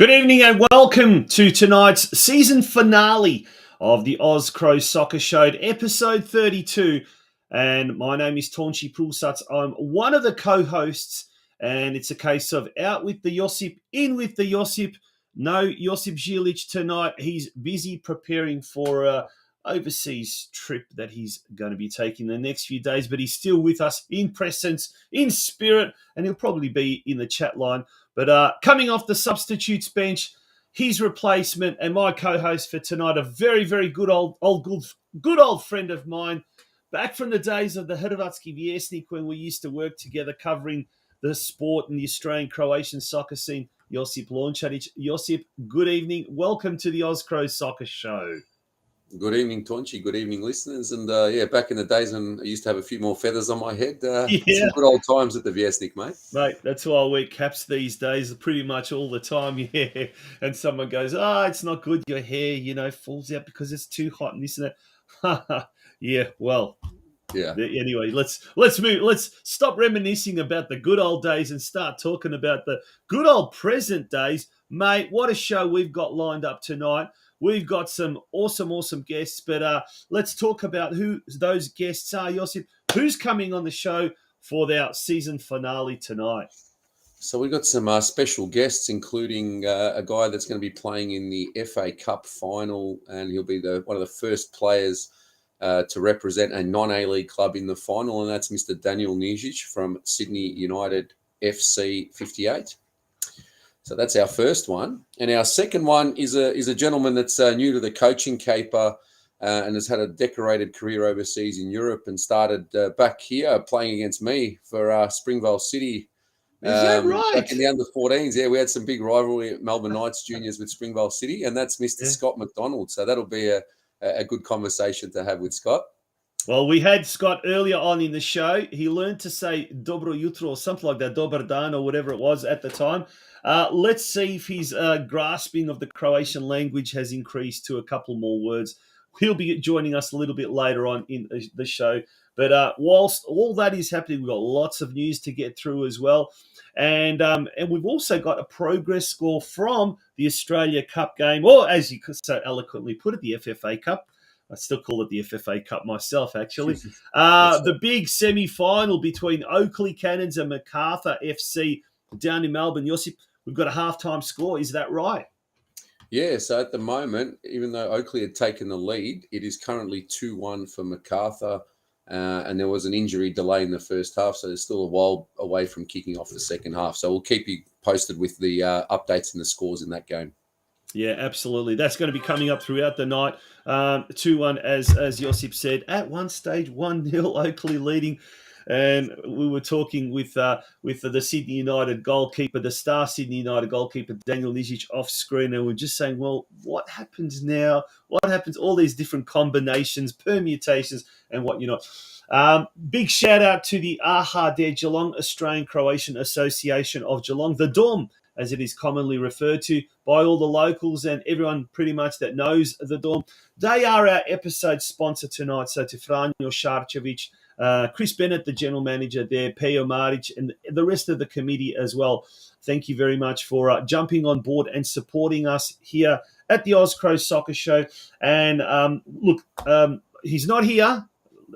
Good evening and welcome to tonight's season finale of the Oz Cro Soccer Show, episode 32. And my name is Tonchi Prulsats. I'm one of the co-hosts, and it's a case of out with the JOSIP, in with the JOSIP. No JOSIP ZILIC tonight. He's busy preparing for a overseas trip that he's going to be taking the next few days, but he's still with us in presence, in spirit, and he'll probably be in the chat line. But coming off the substitutes bench, his replacement and my co-host for tonight, a very, very good old friend of mine, back from the days of the Hrvatski Vjesnik when we used to work together covering the sport and the Australian Croatian soccer scene, JOSIP LONCARIC. JOSIP, good evening. Welcome to the Oz Cro Soccer Show. Good evening, Tonchi. Good evening, listeners. And back in the days when I used to have a few more feathers on my head, some good old times at the Vjesnik, mate. Mate, that's why I wear caps these days, pretty much all the time, yeah. And someone goes, it's not good, your hair, falls out because it's too hot and this and that. Yeah, well. Yeah. Anyway, let's stop reminiscing about the good old days and start talking about the good old present days. Mate, what a show we've got lined up tonight. We've got some awesome guests, but let's talk about who those guests are. JOSIP, who's coming on the show for our season finale tonight? So we've got some special guests, including a guy that's going to be playing in the FA Cup final, and he'll be one of the first players to represent a non-A-League club in the final, and that's Mr. Daniel Nisevic from Sydney United FC 58. So that's our first one. And our second one is a gentleman that's new to the coaching caper and has had a decorated career overseas in Europe and started back here playing against me for Springvale City. Is that right? Back in the under-14s, yeah, we had some big rivalry at Melbourne Knights Juniors with Springvale City, and that's Mr. Scott McDonald. So that'll be a good conversation to have with Scott. Well, we had Scott earlier on in the show. He learned to say dobro jutro or something like that, dobar dan or whatever it was at the time. Let's see if his grasping of the Croatian language has increased to a couple more words. He'll be joining us a little bit later on in the show. But whilst all that is happening, we've got lots of news to get through as well. And we've also got a progress score from the Australia Cup game, or as you could so eloquently put it, the FFA Cup. I still call it the FFA Cup myself, actually. The big semi-final between Oakley Cannons and Macarthur FC down in Melbourne. JOSIP, we've got a halftime score. Is that right? Yeah, so at the moment, even though Oakley had taken the lead, it is currently 2-1 for Macarthur, and there was an injury delay in the first half, so there's still a while away from kicking off the second half. So we'll keep you posted with the updates and the scores in that game. Yeah, absolutely. That's going to be coming up throughout the night. 2-1, as JOSIP said. At one stage, 1-0 Oakley leading. And we were talking with the Sydney United goalkeeper, the star Sydney United goalkeeper, Daniel Nisevic, off screen. And we're just saying, well, what happens now? What happens? All these different combinations, permutations, and whatnot. Big shout out to the AHA Der Geelong, Australian Croatian Association of Geelong, the DOM, as it is commonly referred to by all the locals and everyone pretty much that knows the DOM. They are our episode sponsor tonight. So to Franjo Šarčević, Chris Bennett, the general manager there, Pejo Maric, and the rest of the committee as well. Thank you very much for jumping on board and supporting us here at the Oz Cro Soccer Show. And he's not here.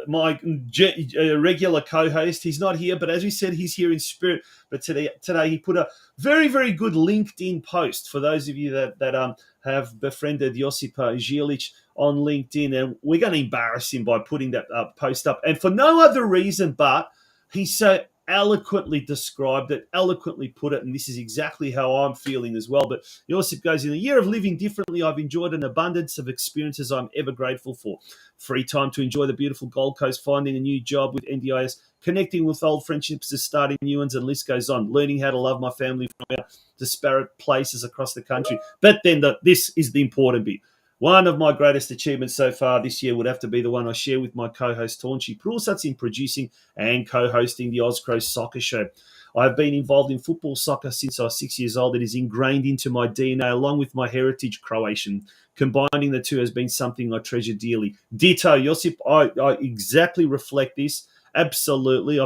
My regular co-host, he's not here, but as we said, he's here in spirit. But today he put a very, very good LinkedIn post for those of you that have befriended JOSIP ZILIC on LinkedIn, and we're going to embarrass him by putting that post up. And for no other reason but he so eloquently described it, eloquently put it, and this is exactly how I'm feeling as well. But JOSIP goes, in a year of living differently, I've enjoyed an abundance of experiences I'm ever grateful for. Free time to enjoy the beautiful Gold Coast, finding a new job with NDIS, connecting with old friendships to starting new ones, and the list goes on. Learning how to love my family from our disparate places across the country. But then this is the important bit. One of my greatest achievements so far this year would have to be the one I share with my co-host Tonchi Prulsats in producing and co-hosting the Oz Cro Soccer Show. I've been involved in football soccer since I was 6 years old. It is ingrained into my DNA along with my heritage Croatian. Combining the two has been something I treasure dearly. Ditto, Josip, I exactly reflect this. Absolutely.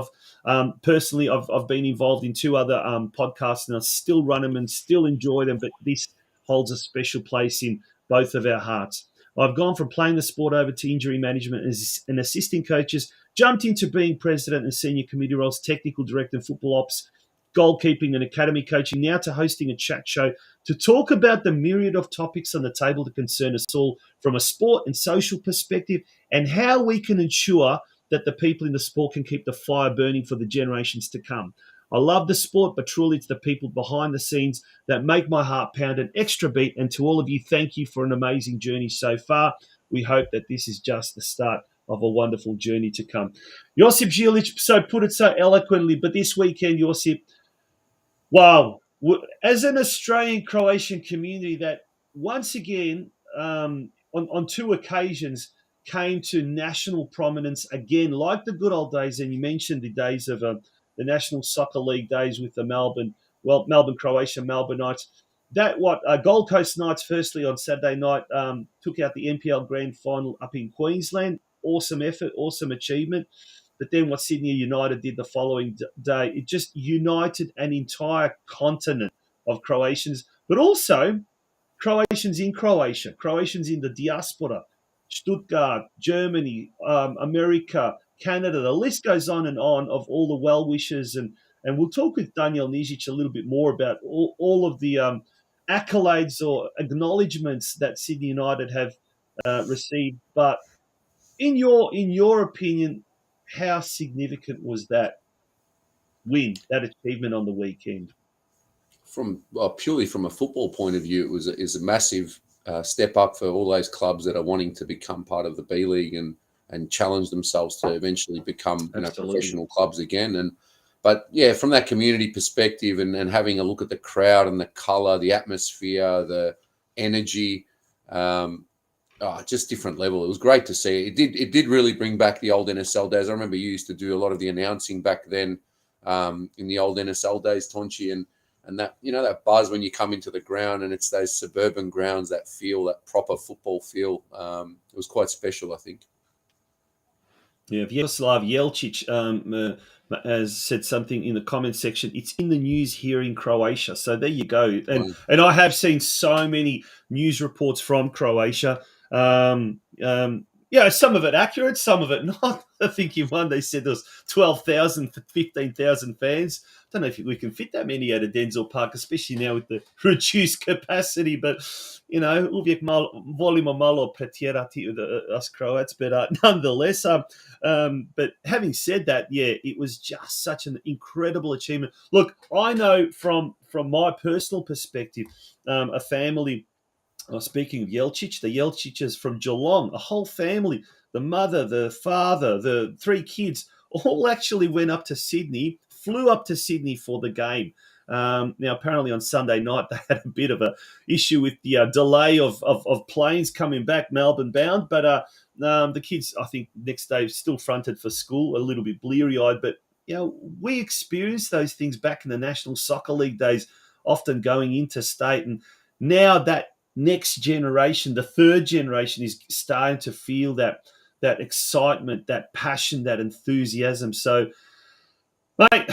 Personally, I've been involved in 2 other podcasts, and I still run them and still enjoy them, but this holds a special place in both of our hearts. I've gone from playing the sport over to injury management and assisting coaches, jumped into being president and senior committee roles, technical director and football ops, goalkeeping and academy coaching, now to hosting a chat show to talk about the myriad of topics on the table that concern us all from a sport and social perspective, and how we can ensure that the people in the sport can keep the fire burning for the generations to come. I love the sport, but truly it's the people behind the scenes that make my heart pound an extra beat. And to all of you, thank you for an amazing journey so far. We hope that this is just the start of a wonderful journey to come. Josip Zilic put it so eloquently, but this weekend, Josip, wow, as an Australian-Croatian community that once again, on 2 occasions, came to national prominence again, like the good old days, and you mentioned the days of the National Soccer League days with the Melbourne Croatia, Melbourne Knights. Gold Coast Knights, firstly on Saturday night, took out the NPL Grand Final up in Queensland. Awesome effort, awesome achievement. But then what Sydney United did the following day, it just united an entire continent of Croatians, but also Croatians in Croatia, Croatians in the diaspora, Stuttgart, Germany, America, Canada. The list goes on and on of all the well-wishers. And we'll talk with Daniel Nisevic a little bit more about all of the accolades or acknowledgements that Sydney United have received. But in your opinion, how significant was that win, that achievement on the weekend? Purely from a football point of view, it was a massive step up for all those clubs that are wanting to become part of the B League and challenge themselves to eventually become professional clubs again. But from that community perspective and having a look at the crowd and the colour, the atmosphere, the energy, just different level. It was great to see. It did really bring back the old NSL days. I remember you used to do a lot of the announcing back then in the old NSL days, Tonchi, and that, that buzz when you come into the ground and it's those suburban grounds, that feel, that proper football feel. It was quite special, I think. Yeah, Vyacheslav Jelčić has said something in the comment section. It's in the news here in Croatia. So there you go. And I have seen so many news reports from Croatia. Some of it accurate, some of it not. I think in one they said there was 12,000, 15,000 fans. I don't know if we can fit that many at a Denzel Park, especially now with the reduced capacity. But, uvijek volimo malo pretjerati us Croats. But nonetheless, but having said that, it was just such an incredible achievement. Look, I know from my personal perspective, a family, speaking of Jelčić, the Jelčićes from Geelong, a whole family, the mother, the father, the 3 kids, all actually went up to Sydney, flew up to Sydney for the game. Now, apparently on Sunday night, they had a bit of an issue with the delay of planes coming back Melbourne bound. But the kids, I think, next day still fronted for school, a little bit bleary-eyed. But, we experienced those things back in the National Soccer League days, often going interstate. And now that next generation, the 3rd generation, is starting to feel that excitement, that passion, that enthusiasm. So, mate,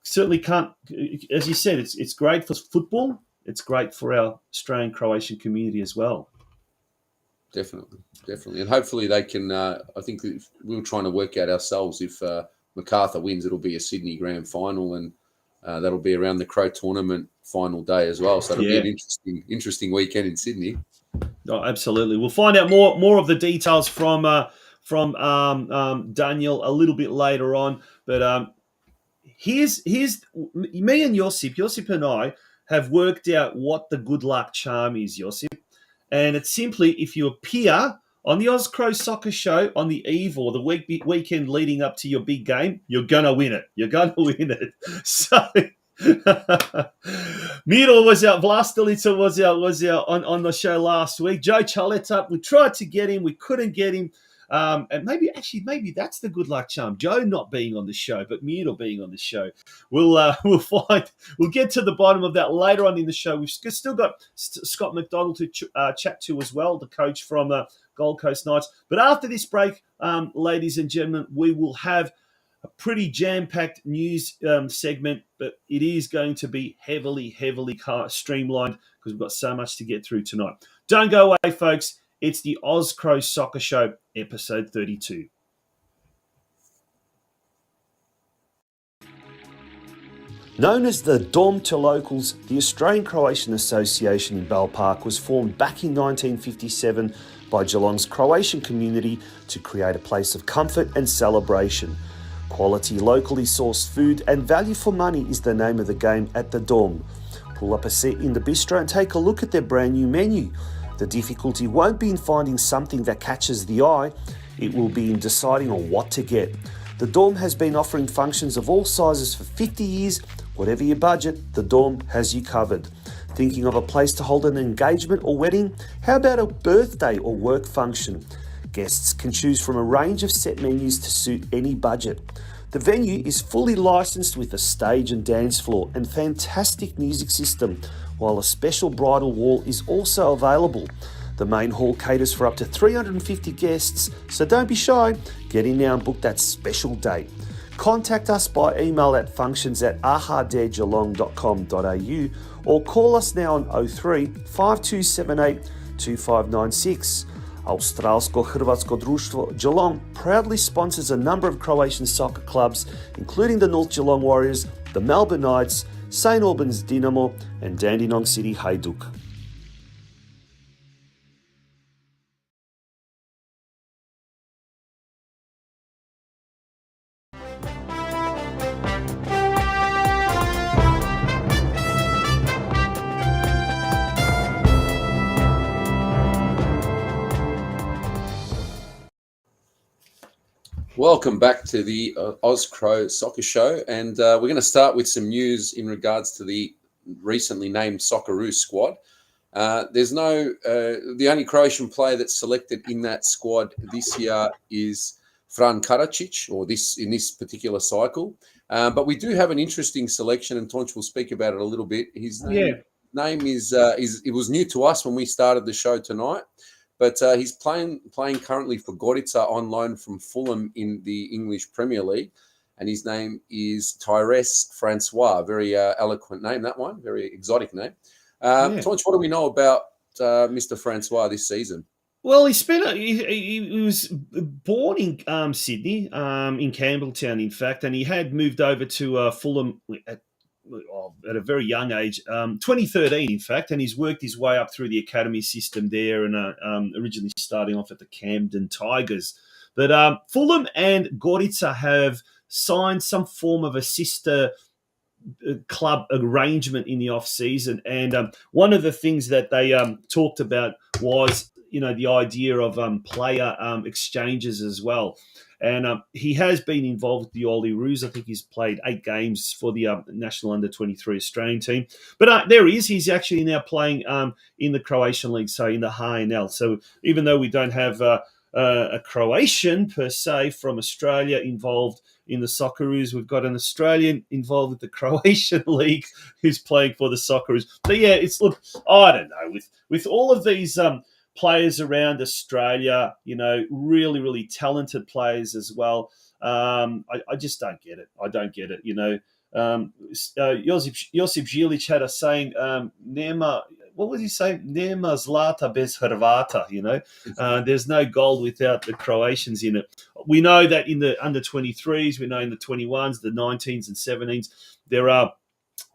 certainly can't, as you said, it's great for football. It's great for our Australian Croatian community as well. Definitely. And hopefully they can, I think we were trying to work out ourselves if MacArthur wins, it'll be a Sydney Grand Final, and that'll be around the Crow Tournament final day as well. So it'll be an interesting weekend in Sydney. Oh, absolutely. We'll find out more of the details from Daniel a little bit later on. But here's me and Josip and I have worked out what the good luck charm is, Josip. And it's simply, if you appear on the Oz Cro Soccer Show on the eve or the weekend leading up to your big game, you're going to win it. You're going to win it. So Miro was out, Vlastelica was out on the show last week. Joe Chaleta, we tried to get him. We couldn't get him. And maybe that's the good luck charm. Joe not being on the show, but Muriel being on the show. We'll get to the bottom of that later on in the show. We've still got Scott McDonald to chat to as well, the coach from Gold Coast Knights. But after this break, ladies and gentlemen, we will have a pretty jam-packed news segment, but it is going to be heavily streamlined because we've got so much to get through tonight. Don't go away, folks. It's the Oz Cro Soccer Show, episode 32. Known as the Dom to Locals, the Australian-Croatian Association in Bell Park was formed back in 1957 by Geelong's Croatian community to create a place of comfort and celebration. Quality, locally sourced food and value for money is the name of the game at the Dom. Pull up a seat in the bistro and take a look at their brand new menu. The difficulty won't be in finding something that catches the eye, it will be in deciding on what to get. The Dom has been offering functions of all sizes for 50 years. Whatever your budget, the Dom has you covered. Thinking of a place to hold an engagement or wedding? How about a birthday or work function? Guests can choose from a range of set menus to suit any budget. The venue is fully licensed with a stage and dance floor and fantastic music system, while a special bridal wall is also available. The main hall caters for up to 350 guests, so don't be shy. Get in now and book that special date. Contact us by email at functions@ahadegeelong.com.au or call us now on 03 5278 2596. Australsko-Hrvatsko društvo Geelong proudly sponsors a number of Croatian soccer clubs, including the North Geelong Warriors, the Melbourne Knights, St Albans Dinamo, and Dandenong City Hajduk. Welcome back to the Oz Cro Soccer Show, and we're going to start with some news in regards to the recently named Socceroos squad. The only Croatian player that's selected in that squad this year is Fran Karacic, or in this particular cycle. But we do have an interesting selection, and Tonch will speak about it a little bit. His name is it was new to us when we started the show tonight. But he's playing currently for Gorica on loan from Fulham in the English Premier League. And his name is Tyrese Francois. Very eloquent name, that one. Very exotic name. Tonch, what do we know about Mr. Francois this season? Well, he was born in Sydney, in Campbelltown, in fact, and he had moved over to Fulham at a very young age, 2013, in fact, and he's worked his way up through the academy system there, and originally starting off at the Camden Tigers. But Fulham and Gorica have signed some form of a sister club arrangement in the off season, and one of the things that they talked about was, the idea of player exchanges as well. And he has been involved with the Socceroos. I think he's played 8 games for the national under-23 Australian team. But there he is. He's actually now playing in the Croatian league, so in the HNL. So even though we don't have a Croatian per se from Australia involved in the Socceroos, we've got an Australian involved with the Croatian league who's playing for the Socceroos. But yeah, I don't know, with all of these players around Australia, really, really talented players as well. I just don't get it. I don't get it. JOSIP ZILIC had a saying, Nema, what was he saying? Nema zlata bez Hrvata, There's no gold without the Croatians in it. We know that in the under-23s, we know in the 21s, the 19s and 17s, there are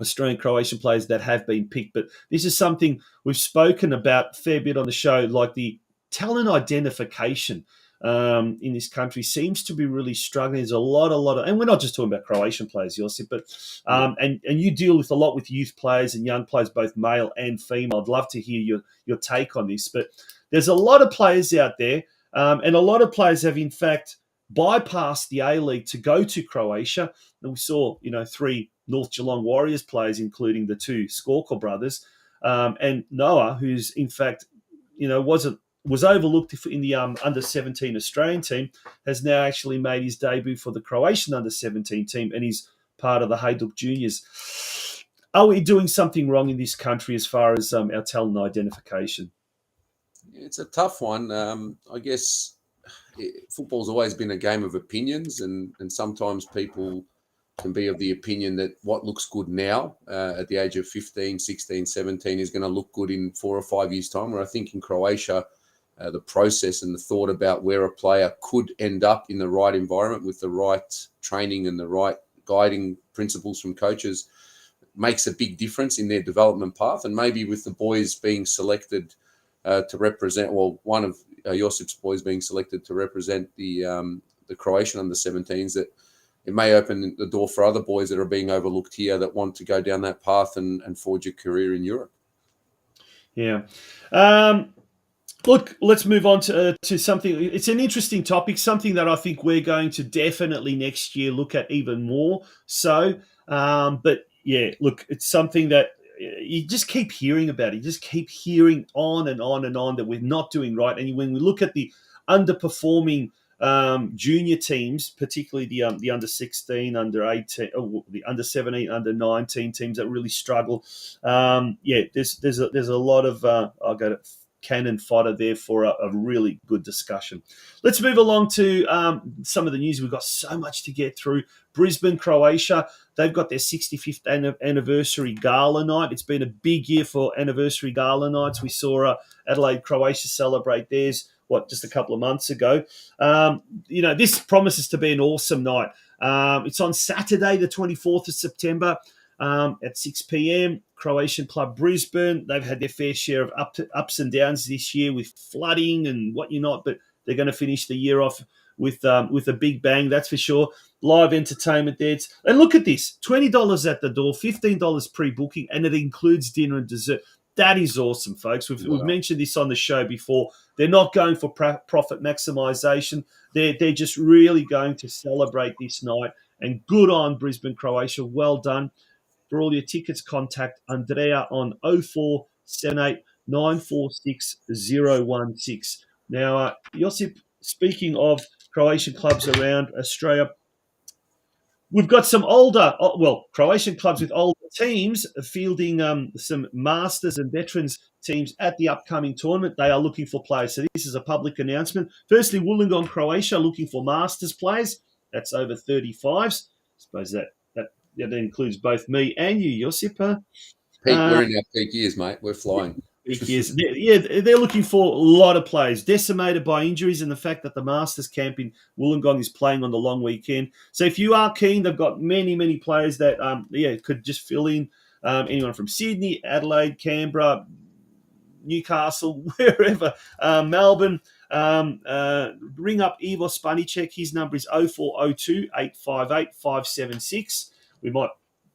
Australian Croatian players that have been picked. But this is something we've spoken about a fair bit on the show, like the talent identification in this country seems to be really struggling. There's a lot of, and we're not just talking about Croatian players, Josip, but and you deal with a lot with youth players and young players, both male and female. I'd love to hear your take on this, but there's a lot of players out there, and a lot of players have in fact bypassed the A-League to go to Croatia. And we saw, 3 North Geelong Warriors players, including the 2 Skorkor brothers, and Noah, who's in fact, was was overlooked in the under-17 Australian team, has now actually made his debut for the Croatian under-17 team, and he's part of the Hajduk Juniors. Are we doing something wrong in this country as far as our talent identification? It's a tough one. I guess football's always been a game of opinions, and sometimes people can be of the opinion that what looks good now at the age of 15, 16, 17 is going to look good in 4 or 5 years' time. Where I think in Croatia, the process and the thought about where a player could end up in the right environment with the right training and the right guiding principles from coaches makes a big difference in their development path. And maybe with the boys being selected to represent, well, one of Josip's boys being selected to represent the Croatian under-17s, that it may open the door for other boys that are being overlooked here that want to go down that path and forge a career in Europe. Yeah. Look, let's move on to something. It's an interesting topic, something that I think we're going to definitely next year look at even more so. But yeah, look, it's something that you just keep hearing about. You just keep hearing on and on and on that we're not doing right. And when we look at the underperforming junior teams, particularly the under 16, under 18, the under 17, under 19 teams that really struggle. There's a lot of I'll go to cannon fodder there for a really good discussion. Let's move along to some of the news. We've got so much to get through. Brisbane, Croatia, they've got their 65th anniversary gala night. It's been a big year for anniversary gala nights. We saw Adelaide, Croatia celebrate theirs, just a couple of months ago. This promises to be an awesome night. It's on Saturday, the 24th of September at 6 p.m. Croatian Club Brisbane. They've had their fair share of ups and downs this year with flooding and what you're not, but they're going to finish the year off with a big bang, that's for sure. Live entertainment there. And look at this, $20 at the door, $15 pre-booking, and it includes dinner and dessert. That is awesome, folks. We've mentioned this on the show before. They're not going for profit maximization. They're just really going to celebrate this night. And good on Brisbane, Croatia. Well done. For all your tickets, contact Andrea on 0478 946 016. Now, Josip, speaking of Croatian clubs around Australia, we've got some Croatian clubs with older teams fielding some Masters and Veterans teams at the upcoming tournament. They are looking for players. So this is a public announcement. Firstly, Wollongong, Croatia, looking for Masters players. That's over 35s. I suppose that includes both me and you, Josip. We're in our peak years, mate. We're flying. Peak years. They're looking for a lot of players, decimated by injuries and the fact that the Masters camp in Wollongong is playing on the long weekend. So if you are keen, they've got many, many players that could just fill in. Anyone from Sydney, Adelaide, Canberra, Newcastle, wherever, Melbourne. Ring up Ivo Spanicek. His number is 0402 858 576. We might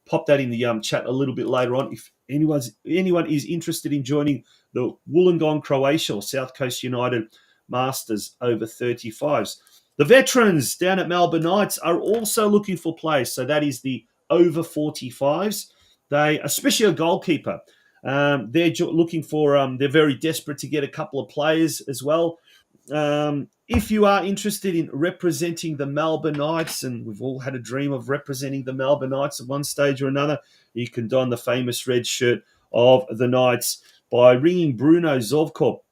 pop that in the chat a little bit later on. If anyone is interested in joining the Wollongong, Croatia or South Coast United Masters over 35s. The veterans down at Melbourne Knights are also looking for players. So that is the over 45s. They, especially a goalkeeper, they're looking for, they're very desperate to get a couple of players as well. If you are interested in representing the Melbourne Knights, and we've all had a dream of representing the Melbourne Knights at one stage or another, you can don the famous red shirt of the Knights by ringing Bruno Zovko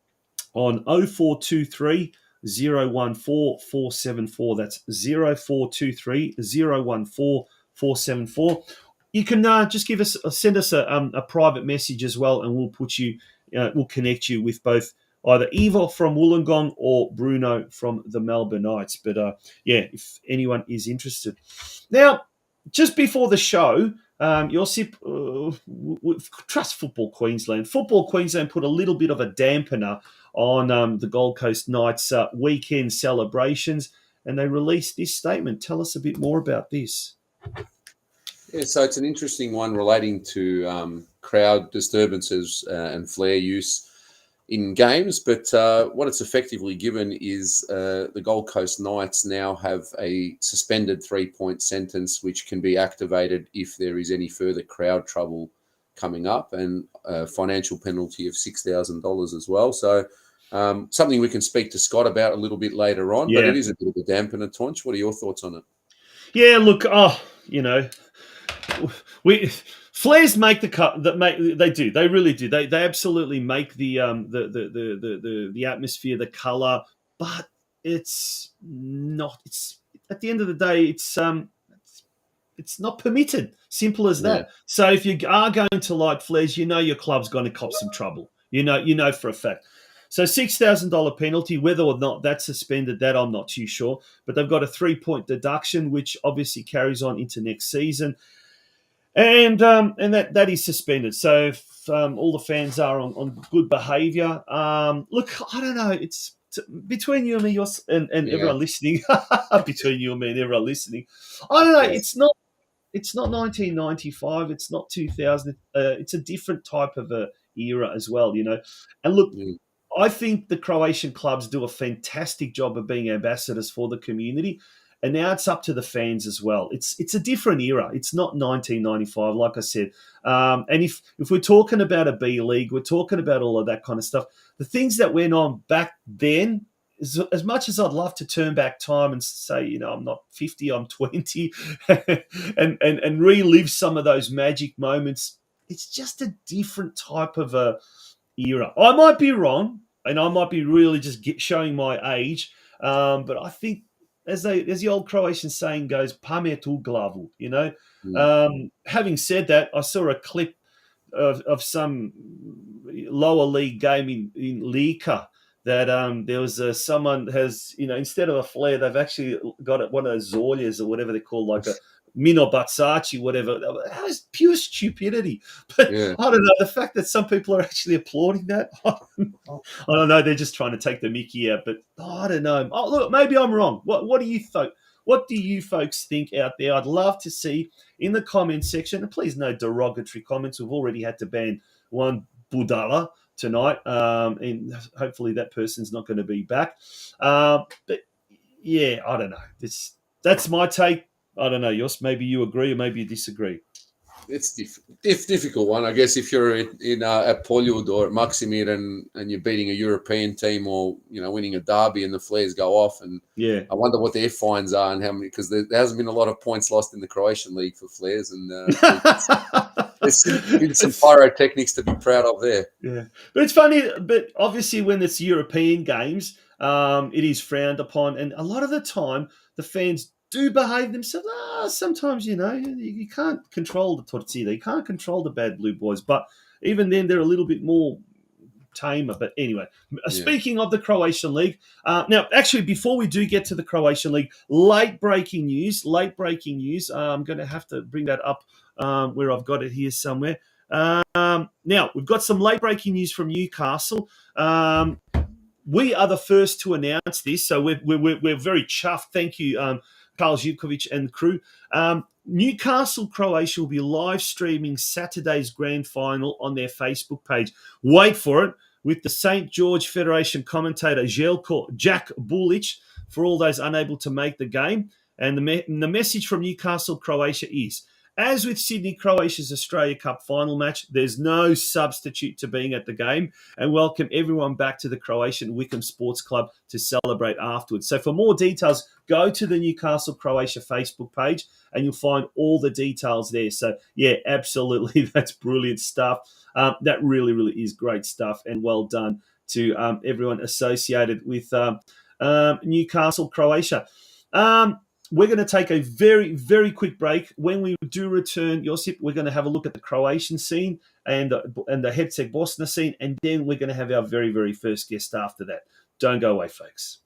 on 0423 014 474. That's 0423 014 474. You can just send us a private message as well, and we'll connect you with both either Ivo from Wollongong or Bruno from the Melbourne Knights. But if anyone is interested. Now, just before the show, Josip, Trust Football Queensland. Football Queensland put a little bit of a dampener on the Gold Coast Knights weekend celebrations, and they released this statement. Tell us a bit more about this. Yeah, so it's an interesting one relating to crowd disturbances and flare use in games, but what it's effectively given is the Gold Coast Knights now have a suspended 3-point sentence which can be activated if there is any further crowd trouble coming up, and a financial penalty of $6,000 as well. So Something we can speak to Scott about a little bit later on, but it is a bit of a dampener, Tonch. What are your thoughts on it? Yeah, look, Flares make the cut. They do. They really do. They absolutely make the atmosphere, the color, but it's not. It's at the end of the day, it's not permitted. Simple as that. So if you are going to light flares, your club's going to cop some trouble. You know for a fact. So $6,000 penalty, whether or not that's suspended, that I'm not too sure. But they've got a 3-point deduction, which obviously carries on into next season, and that is suspended. So if all the fans are on good behaviour, look, I don't know. It's between you and me, and everyone listening. Between you and me and everyone listening, I don't know. Yes. It's not 1995. It's not 2000. It's a different type of a era as well, And look. I think the Croatian clubs do a fantastic job of being ambassadors for the community, and now it's up to the fans as well. It's a different era. It's not 1995, like I said. And if we're talking about a B League, we're talking about all of that kind of stuff. The things that went on back then, as much as I'd love to turn back time and say, I'm not 50, I'm 20, and relive some of those magic moments, it's just a different type of a era. I might be wrong, and I might be really just showing my age, but I think, as the old Croatian saying goes, pamet u glavu, Having said that, I saw a clip of some lower league game in Lika that there was someone has, instead of a flare, they've actually got one of those Zorjas or whatever they're called, like a Mino Batsachi, whatever. That was pure stupidity. But I don't know, the fact that some people are actually applauding that, I don't know, they're just trying to take the mickey out. But I don't know. Oh, look, maybe I'm wrong. What do you think? What do you folks think out there? I'd love to see in the comments section, and please no derogatory comments. We've already had to ban one Budala tonight, and hopefully that person's not going to be back. But yeah, I don't know. That's my take. I don't know, Jos. Maybe you agree or maybe you disagree. It's difficult one, I guess. If you're at Poljud or at Maksimir and you're beating a European team or winning a derby and the flares go off, and I wonder what their fines are and how many, because there hasn't been a lot of points lost in the Croatian league for flares, and there's been some pyrotechnics to be proud of there. Yeah, but it's funny. But obviously, when it's European games, it is frowned upon, and a lot of the time the fans do behave themselves. Sometimes, you can't control the torcida. You can't control the bad blue boys. But even then, they're a little bit more tamer. But anyway, speaking of the Croatian League, now, actually, before we do get to the Croatian League, late breaking news. I'm going to have to bring that up where I've got it here somewhere. Now, we've got some late breaking news from Newcastle. We are the first to announce this, so we're very chuffed. Thank you, Karl Živković and the crew. Newcastle, Croatia will be live streaming Saturday's grand final on their Facebook page. Wait for it, with the St. George Federation commentator Željko Jack Bulic for all those unable to make the game. And the message from Newcastle, Croatia is, as with Sydney, Croatia's Australia Cup final match, there's no substitute to being at the game, and welcome everyone back to the Croatian Wickham Sports Club to celebrate afterwards. So for more details, go to the Newcastle Croatia Facebook page and you'll find all the details there. So yeah, absolutely, that's brilliant stuff. That really, really is great stuff, and well done to everyone associated with Newcastle, Croatia. We're going to take a very, very quick break. When we do return, Josip, we're going to have a look at the Croatian scene and the Herceg Bosna scene, and then we're going to have our very, very first guest after that. Don't go away, folks.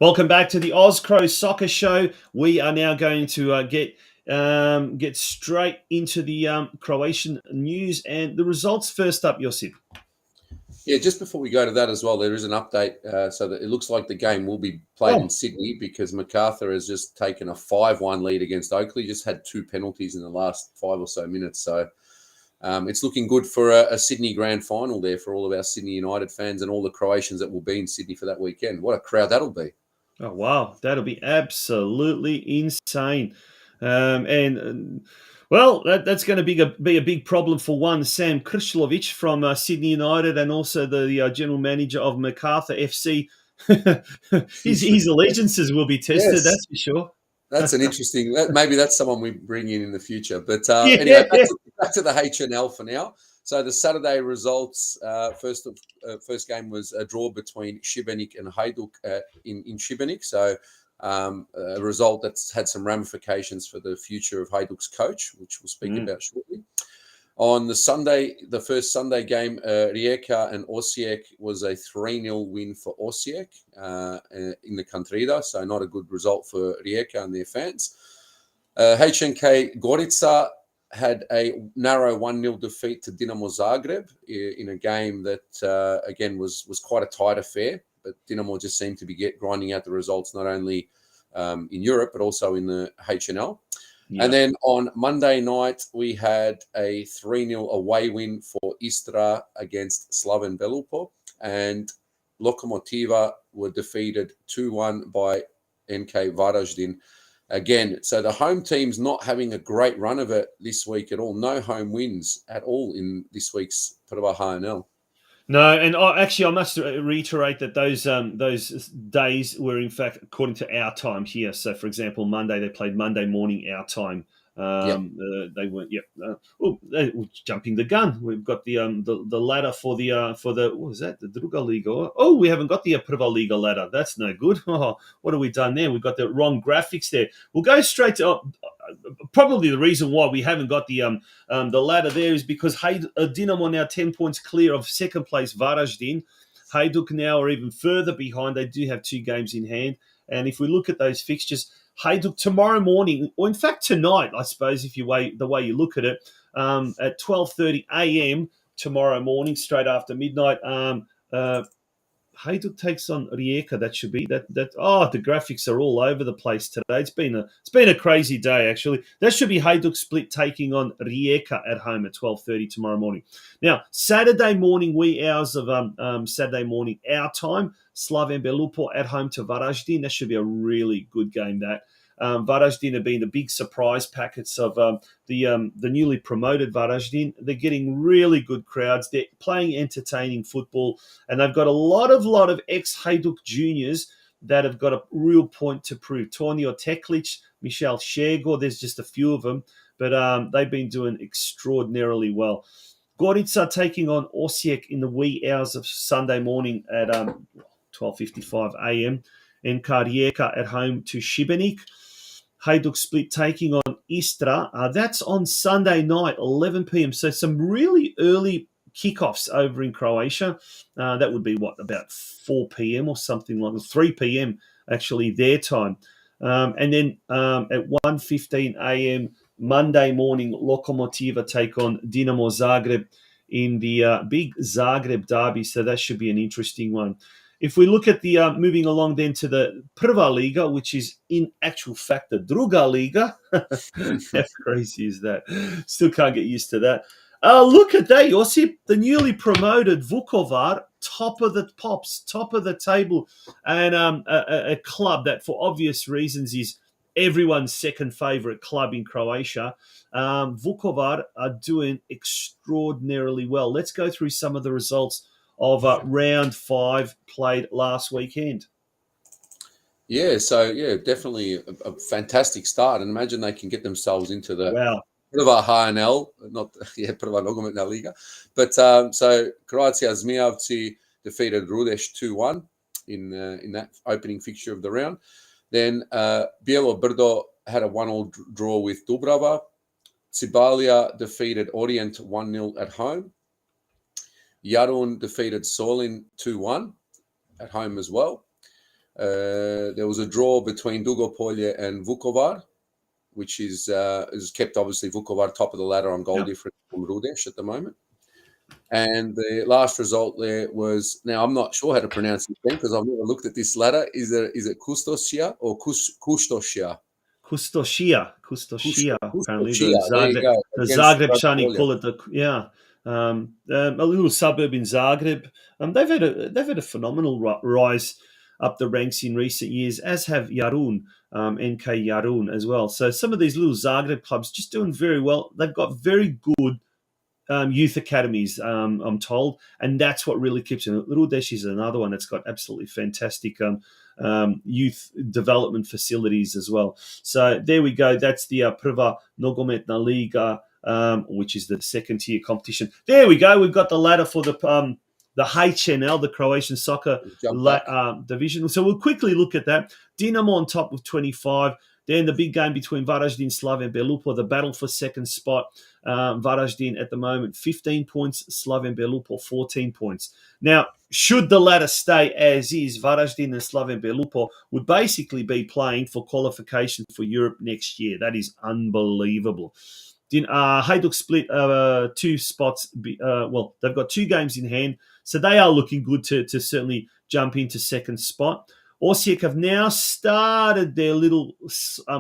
Welcome back to the Oz Cro Soccer Show. We are now going to get straight into the Croatian news and the results. First up, Josip. Yeah, just before we go to that as well, there is an update so that it looks like the game will be played in Sydney because MacArthur has just taken a 5-1 lead against Oakley, just had 2 penalties in the last 5 or so minutes. So it's looking good for a Sydney Grand Final there for all of our Sydney United fans and all the Croatians that will be in Sydney for that weekend. What a crowd that'll be. Oh, wow. That'll be absolutely insane. Well, that's going to be a big problem for one, Sam Krishlovic from Sydney United and also the general manager of MacArthur FC. his allegiances will be tested, Yes. That's for sure. That's an interesting. Maybe that's someone we bring in the future. But Yeah. anyway, back to the HNL for now. So the Saturday results. First game was a draw between Šibenik and Hajduk in Šibenik. So a result that's had some ramifications for the future of Hajduk's coach, which we'll speak about shortly. On the Sunday, the first Sunday game, Rijeka and Osijek was a 3-0 win for Osijek in the Kantrida, so not a good result for Rijeka and their fans. HNK Gorica had a narrow 1-0 defeat to Dinamo Zagreb in a game that, again, was quite a tight affair, but Dinamo just seemed to be grinding out the results not only in Europe, but also in the HNL. Yeah. And then on Monday night, we had a 3-0 away win for Istra against Slaven Belupo, and Lokomotiva were defeated 2-1 by NK Varaždin. Again, so the home team's not having a great run of it this week at all. No home wins at all in this week's Prva HNL. No, and actually, I must reiterate that those days were, in fact, according to our time here. So, for example, Monday they played Monday morning our time. They weren't. They were jumping the gun. We've got the ladder for the what was that? The Druga Liga. Oh, we haven't got the Prva Liga ladder. That's no good. Oh, what have we done there? We've got the wrong graphics there. We'll go straight to. Probably the reason why we haven't got the ladder there is because Dinamo now 10 points clear of second place Varaždin. Hajduk now are even further behind. They do have 2 games in hand. And if we look at those fixtures, Hajduk tomorrow morning, or in fact tonight, I suppose, the way you look at it, at 12:30 a.m. tomorrow morning, straight after midnight, Hajduk takes on Rijeka. That should be that. Oh, the graphics are all over the place today. It's been a crazy day actually. That should be Hajduk split taking on Rijeka at home at 12:30 tomorrow morning. Now Saturday morning, wee hours of Saturday morning our time, Slaven Belupo at home to Varaždin. That should be a really good game. That. Varaždin have been the big surprise packets of the newly promoted Varaždin. They're getting really good crowds. They're playing entertaining football, and they've got a lot of ex-Hajduk juniors that have got a real point to prove. Tornio Teklic, Michel Šegor, there's just a few of them, but they've been doing extraordinarily well. Gorica taking on Osijek in the wee hours of Sunday morning at 12:55 a.m. and Rijeka at home to Šibenik. Hajduk split taking on Istra. That's on Sunday night, 11 p.m. So some really early kickoffs over in Croatia. That would be, about 4 p.m. or something like that, 3 p.m. actually their time. And then at 1:15 a.m. Monday morning, Lokomotiva take on Dinamo Zagreb in the big Zagreb derby. So that should be an interesting one. If we look at the moving along then to the Prva Liga, which is in actual fact the Druga Liga. How crazy is that? Still can't get used to that. Look at that, Josip. The newly promoted Vukovar, top of the pops, top of the table, and a club that for obvious reasons is everyone's second favourite club in Croatia. Vukovar are doing extraordinarily well. Let's go through some of the results of round 5 played last weekend. Yeah, so definitely a fantastic start, and imagine they can get themselves into the Prva HNL, not Prva Nogometna Liga, but so Croatia Zmijavci defeated Rudeš 2-1 in that opening fixture of the round. Then Bijelo Brdo had a 1-1 draw with Dubrava. Cibalia defeated Orient 1-0 at home. Jarun defeated Solin 2-1 at home as well. There was a draw between Dugopolje and Vukovar, which is kept, obviously, Vukovar top of the ladder on goal difference from Rudeš at the moment. And the last result there was, now I'm not sure how to pronounce it because I've never looked at this ladder. Is it Kustosia or Kustosia? Kustosia, apparently There you go. the Zagrebčani call it a little suburb in Zagreb. They've had a phenomenal rise up the ranks in recent years, as have Jarun, NK Jarun as well. So some of these little Zagreb clubs just doing very well. They've got very good youth academies, I'm told, and that's what really keeps them. Rudeš is another one that's got absolutely fantastic youth development facilities as well. So there we go. That's the Prva Nogometna Liga, which is the second tier competition. There we go. We've got the ladder for the HNL, the Croatian Soccer Division. So we'll quickly look at that. Dinamo on top with 25. Then the big game between Varaždin, Slaven Belupo, the battle for second spot. Varaždin at the moment, 15 points. Slaven Belupo, 14 points. Now, should the ladder stay as is, Varaždin and Slaven Belupo would basically be playing for qualification for Europe next year. That is unbelievable. Hajduk split 2 spots. They've got 2 games in hand, so they are looking good to certainly jump into second spot. Osijek have now started their little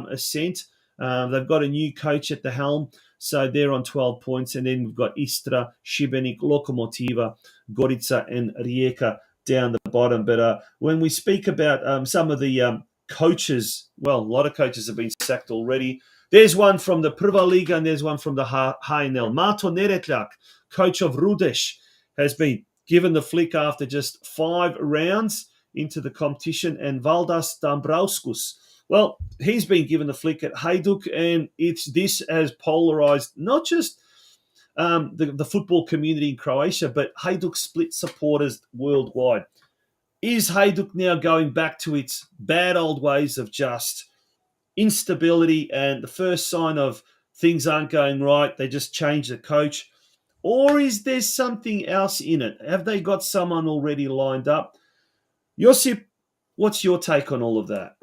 ascent. They've got a new coach at the helm, so they're on 12 points. And then we've got Istra, Šibenik, Lokomotiva, Gorica, and Rijeka down the bottom. But when we speak about some of the coaches, well, a lot of coaches have been sacked already. There's one from the Prva Liga and there's one from the HNL. Mato Neretljak, coach of Rudeš, has been given the flick after just 5 rounds into the competition, and Valdas Dambrauskas, well, he's been given the flick at Hajduk, and this has polarized not just the football community in Croatia, but Hajduk split supporters worldwide. Is Hajduk now going back to its bad old ways of just instability, and the first sign of things aren't going right, they just change the coach? Or is there something else in it? Have they got someone already lined up? Josip, what's your take on all of that?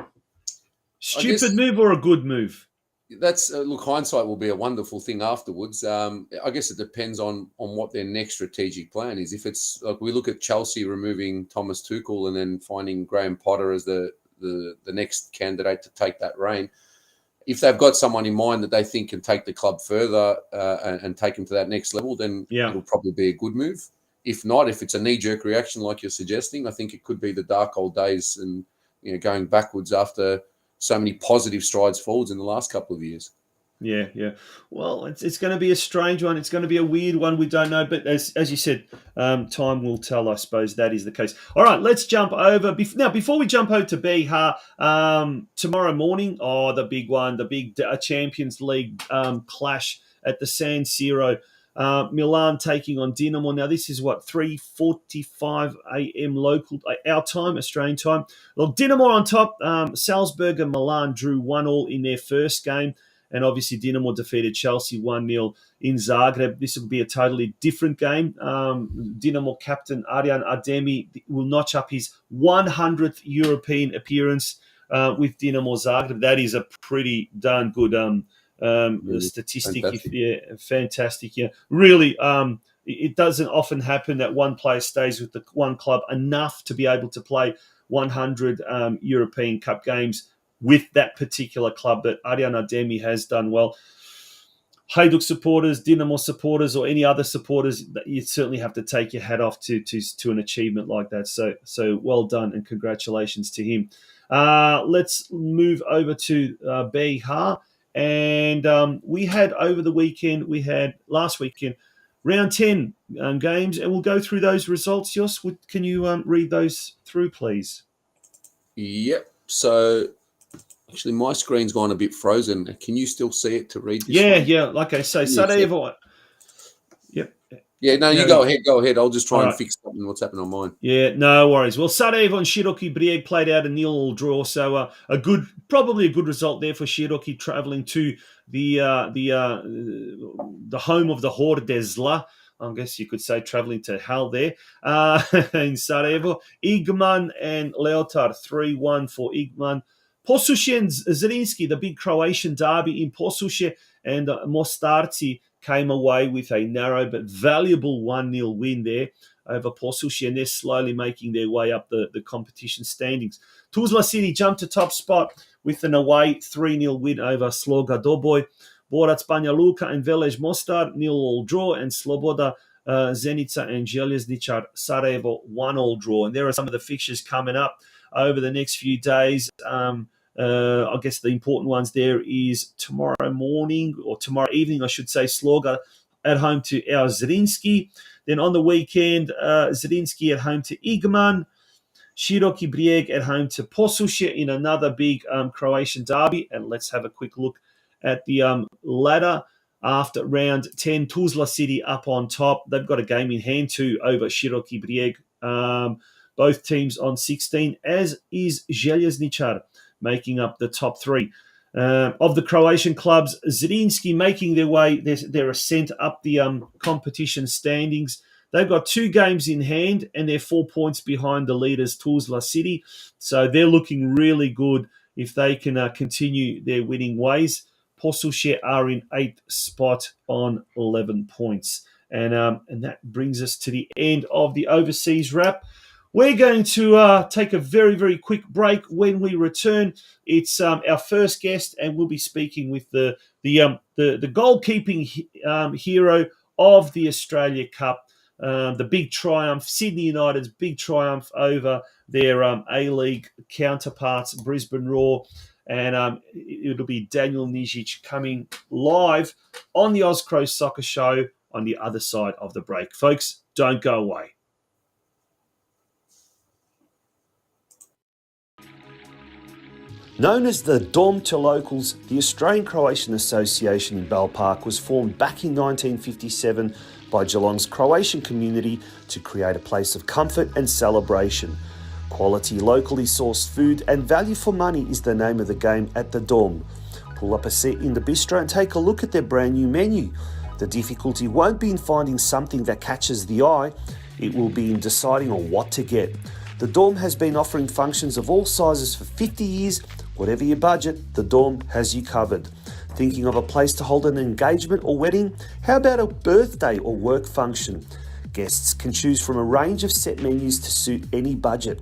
Stupid move or a good move? That's look, hindsight will be a wonderful thing afterwards. I guess it depends on what their next strategic plan is. If it's like we look at Chelsea removing Thomas Tuchel and then finding Graham Potter as the next candidate to take that reign, if they've got someone in mind that they think can take the club further and take them to that next level, then it'll probably be a good move. If not, if it's a knee-jerk reaction like you're suggesting, I think it could be the dark old days and going backwards after so many positive strides forwards in the last couple of years. Yeah. Well, it's going to be a strange one. It's going to be a weird one. We don't know. But as you said, time will tell, I suppose that is the case. All right, let's jump over. Now, before we jump over to BH, tomorrow morning, the big one, the big Champions League clash at the San Siro. Milan taking on Dinamo. Now, this is 3:45 a.m. local, our time, Australian time. Well, Dinamo on top. Salzburg and Milan drew 1-1 in their first game. And obviously, Dinamo defeated Chelsea 1-0 in Zagreb. This will be a totally different game. Dinamo captain Arjan Ademi will notch up his 100th European appearance with Dinamo Zagreb. That is a pretty darn good statistic. Fantastic. Yeah, really. It doesn't often happen that one player stays with the one club enough to be able to play 100 European Cup games with that particular club. But Arjan Ademi has done well. Hajduk supporters, Dinamo supporters, or any other supporters, you certainly have to take your hat off to an achievement like that. So well done and congratulations to him. Let's move over to BH. And we had last weekend, round 10 games, and we'll go through those results. Jos, can you read those through, please? Yep. So, actually, my screen's gone a bit frozen. Can you still see it to read this? Yeah. Okay, so Sarajevo. Yep. Yeah, no, you go ahead. I'll just try and fix something what's happened on mine. Yeah, no worries. Well, Sarajevo and Široki Brijeg played out a 0-0 draw, so probably a good result there for Široki, travelling to the home of the Hordezla, I guess you could say travelling to hell there in Sarajevo. Igman and Leotar, 3-1 for Igman. Posuše and Zrinski, the big Croatian derby in Posuše, and Mostarci came away with a narrow but valuable 1-0 win there over Posuše, and they're slowly making their way up the competition standings. Tuzla City jumped to top spot with an away 3-0 win over Sloga Doboj. Borac Banja Luka and Velez Mostar 0-0 draw, and Sloboda Zenica and Željezničar Sarajevo 1-1 draw. And there are some of the fixtures coming up over the next few days. I guess the important ones there is tomorrow morning, or tomorrow evening, I should say, Sloga at home to our Zrinski. Then on the weekend, Zrinski at home to Igman. Široki Brijeg at home to Posuše in another big Croatian derby. And let's have a quick look at the ladder. After round 10, Tuzla City up on top. They've got a game in hand too over Široki Brijeg. Both teams on 16, as is Željezničar, making up the top three. Of the Croatian clubs, Zrinski making their way, their ascent up the competition standings. They've got 2 games in hand, and they're 4 points behind the leaders, Tuzla City. So they're looking really good if they can continue their winning ways. Posuše are in 8th spot on 11 points. And that brings us to the end of the overseas wrap. We're going to take a very, very quick break. When we return, it's our first guest, and we'll be speaking with the goalkeeping hero of the Australia Cup, the big triumph, Sydney United's big triumph over their A-League counterparts, Brisbane Roar. And it'll be Daniel Nisevic coming live on the Oz Cro Soccer Show on the other side of the break. Folks, don't go away. Known as the Dom to locals, the Australian-Croatian Association in Bell Park was formed back in 1957 by Geelong's Croatian community to create a place of comfort and celebration. Quality, locally sourced food and value for money is the name of the game at the Dom. Pull up a seat in the bistro and take a look at their brand new menu. The difficulty won't be in finding something that catches the eye, it will be in deciding on what to get. The Dom has been offering functions of all sizes for 50 years. Whatever your budget, the Dom has you covered. Thinking of a place to hold an engagement or wedding? How about a birthday or work function? Guests can choose from a range of set menus to suit any budget.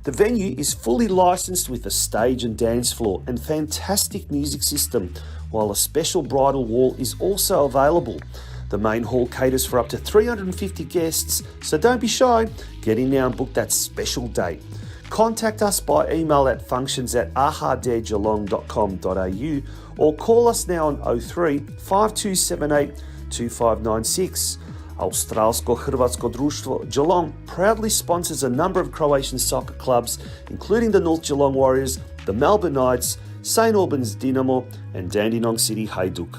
The venue is fully licensed with a stage and dance floor and fantastic music system, while a special bridal wall is also available. The main hall caters for up to 350 guests, so don't be shy. Get in now and book that special date. Contact us by email at functions@ahadegeelong.com.au or call us now on 03 5278 2596. Australsko-Hrvatsko društvo Geelong proudly sponsors a number of Croatian soccer clubs, including the North Geelong Warriors, the Melbourne Knights, St Albans Dinamo, and Dandenong City Hajduk.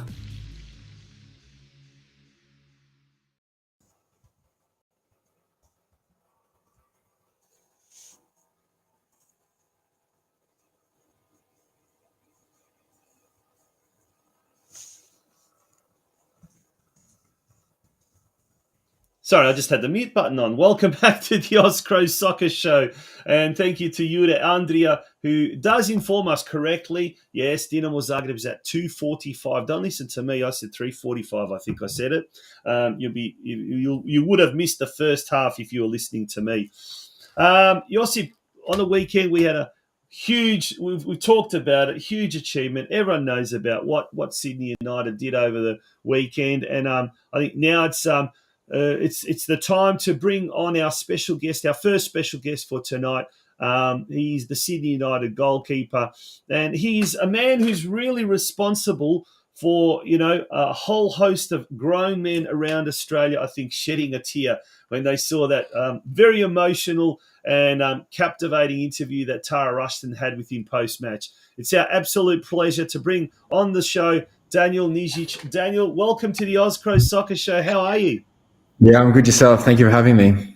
Sorry, I just had the mute button on. Welcome back to the Oz Cro Soccer Show. And thank you to Jure Andrija, who does inform us correctly. Yes, Dinamo Zagreb is at 2:45. Don't listen to me. I said 3:45. I think I said it. You would have missed the first half if you were listening to me. Josip, on the weekend we had a huge, we've talked about it, huge achievement. Everyone knows about what Sydney United did over the weekend. And I think now it's the time to bring on our special guest, our first special guest for tonight. He's the Sydney United goalkeeper, and he's a man who's really responsible for, a whole host of grown men around Australia, I think, shedding a tear when they saw that very emotional and captivating interview that Tara Rushton had with him post-match. It's our absolute pleasure to bring on the show Daniel Nisevic. Daniel, welcome to the Oz Cro Soccer Show. How are you? Yeah, I'm good yourself. Thank you for having me.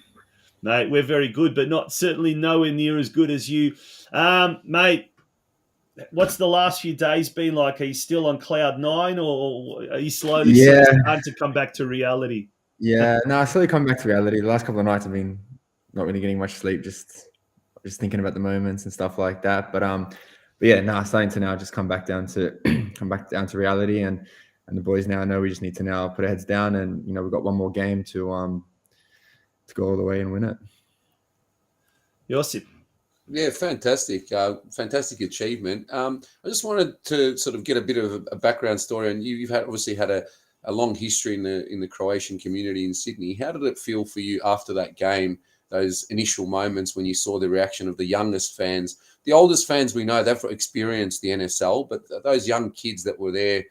Mate, we're very good, but certainly nowhere near as good as you. Mate, what's the last few days been like? Are you still on cloud 9, or are you slowly starting to come back to reality? Yeah, no, I slowly come back to reality. The last couple of nights I've been not really getting much sleep, just thinking about the moments and stuff like that. But yeah, no, starting to now just come back down to reality, and the boys now know we just need to now put our heads down, and we've got one more game to go all the way and win it. Josip. Yeah, fantastic, fantastic achievement. I just wanted to sort of get a bit of a background story, and you've obviously had a long history in the Croatian community in Sydney. How did it feel for you after that game? Those initial moments when you saw the reaction of the youngest fans, the oldest fans we know they've experienced the NSL, but those young kids that were there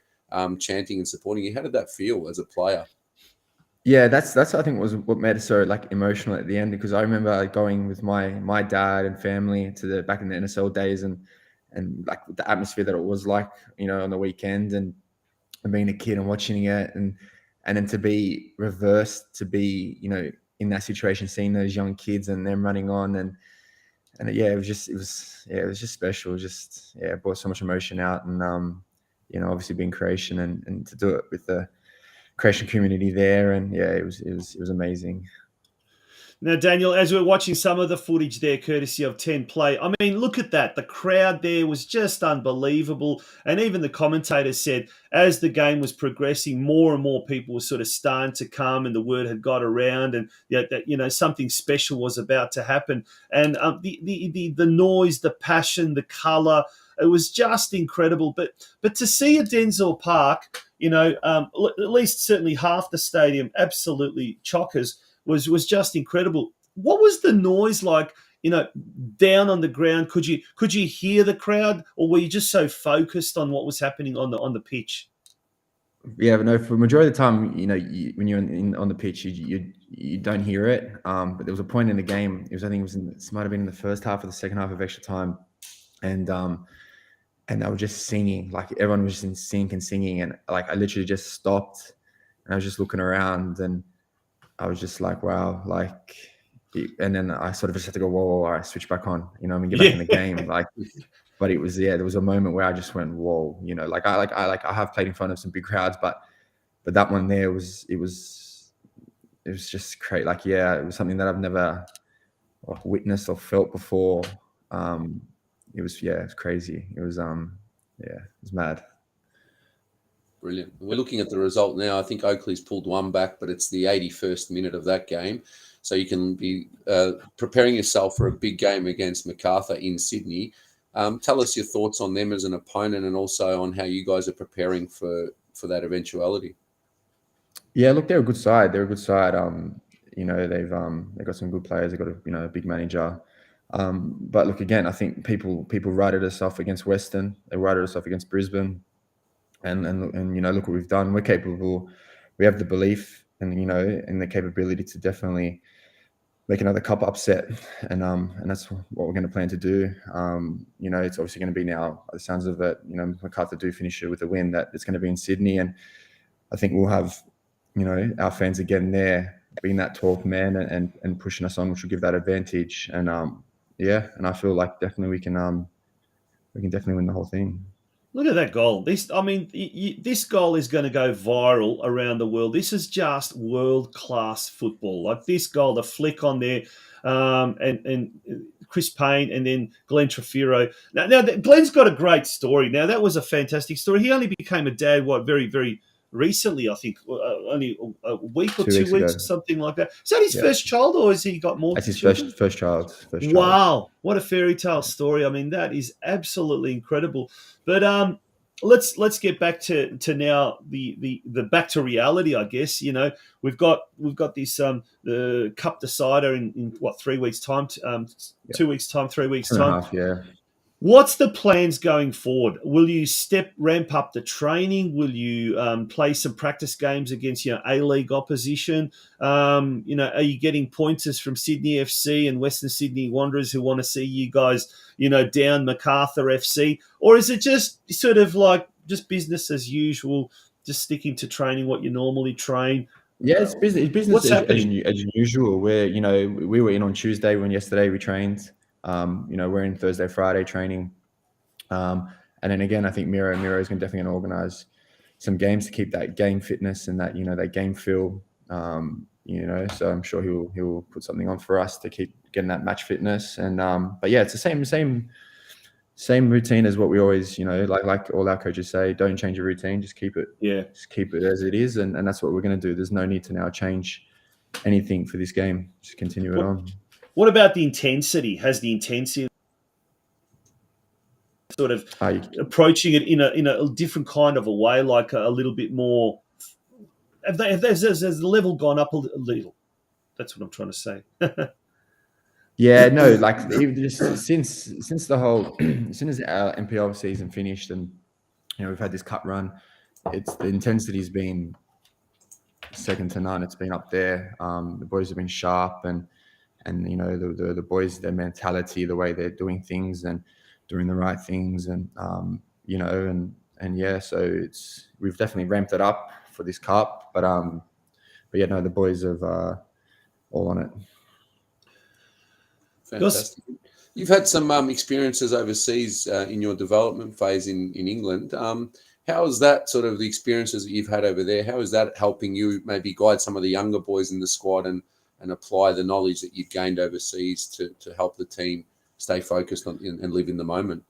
chanting and supporting you. How did that feel as a player? Yeah, that's I think was what made it so emotional at the end, because I remember going with my dad and family to the back in the NSL days, and like the atmosphere that it was like, on the weekend, and being a kid and watching it, and then to be reversed, to be in that situation, seeing those young kids and them running on, and yeah, it was just special. It brought so much emotion out, and obviously being Croatian and to do it with the Croatian community there, and yeah, it was amazing. Now, Daniel, as we're watching some of the footage there, courtesy of 10 Play, I mean, look at that. The crowd there was just unbelievable. And even the commentators said, as the game was progressing, more and more people were sort of starting to come, and the word had got around, and that something special was about to happen. And the noise, the passion, the colour, it was just incredible. But to see at Denzel Park, at least certainly half the stadium absolutely chockers, was just incredible. What was the noise like, down on the ground? Could you hear the crowd, or were you just so focused on what was happening on the pitch? Yeah, but no, for the majority of the time, when you're on the pitch, you don't hear it. But there was a point in the game. I think it might have been in the first half or the second half of extra time, and they were just singing, like everyone was just in sync and singing, and like I literally just stopped, and I was just looking around, and I was just like, wow, like, and then I sort of just had to go, whoa, all right, switch back on, get back in the game, like. But it was, there was a moment where I just went, whoa, I have played in front of some big crowds, but that one there it was just great. Like, yeah, it was something that I've never witnessed or felt before. It was crazy. It was it was mad. Brilliant. We're looking at the result now. I think Oakley's pulled one back, but it's the 81st minute of that game. So you can be preparing yourself for a big game against Macarthur in Sydney. Tell us your thoughts on them as an opponent, and also on how you guys are preparing for that eventuality. Yeah, look, they're a good side. They've got some good players. They've got a big manager. But look, again, I think people rated us off against Western. They rated us off against Brisbane. And look what we've done. We're capable. We have the belief and and the capability to definitely make another cup upset, and that's what we're going to plan to do. It's obviously going to be now, by the sounds of it, Macarthur do finish it with a win, that it's going to be in Sydney, and I think we'll have our fans again there being that 12th man and pushing us on, which will give that advantage. And and I feel like definitely we can definitely win the whole thing. Look at that goal. This goal is going to go viral around the world. This is just world-class football. Like this goal, the flick on there, and Chris Payne, and then Glenn Trefiro. Now Glenn's got a great story. Now, that was a fantastic story. He only became a dad, very, very recently, I think, only a week or 2 weeks, or something like that. Is that his first child, or has he got more? That's his first child. Wow, what a fairy tale story! I mean, that is absolutely incredible. But let's get back to now the back to reality, I guess. We've got this the cup decider in what, 3 weeks time, 2 weeks time, 3 weeks time. Yeah. What's the plans going forward? Will you ramp up the training? Will you play some practice games against A-League opposition? Are you getting pointers from Sydney FC and Western Sydney Wanderers who want to see you guys, down Macarthur FC? Or is it just sort of like just business as usual, just sticking to training what you normally train? Yeah, it's business What's happening? as usual. Where we were in on Tuesday, when yesterday we trained. We're in Thursday, Friday training. And then again, I think Miro is definitely going to organise some games to keep that game fitness and that, that game feel. You know, so I'm sure he'll put something on for us to keep getting that match fitness. And but yeah, it's the same routine as what we always, you know, like all our coaches say, don't change your routine, just keep it as it is, and that's what we're going to do. There's no need to now change anything for this game. Just continue it on. What about the intensity? Has the intensity sort of approaching it in a different kind of a way, like a little bit more? Has the level gone up a little? That's what I'm trying to say. Yeah, no, like just since the whole as soon as our NPL season finished, and you know we've had this cup run, the intensity's been second to none. It's been up there. The boys have been sharp, and you know the boys, their mentality, the way they're doing things and doing the right things, and you know, and yeah, so we've definitely ramped it up for this cup, but yeah, no, the boys have all on it. Fantastic. You've had some experiences overseas in your development phase in England. How is that sort of the experiences that you've had over there? How is that helping you maybe guide some of the younger boys in the squad and apply the knowledge that you've gained overseas to help the team stay focused on and live in the moment?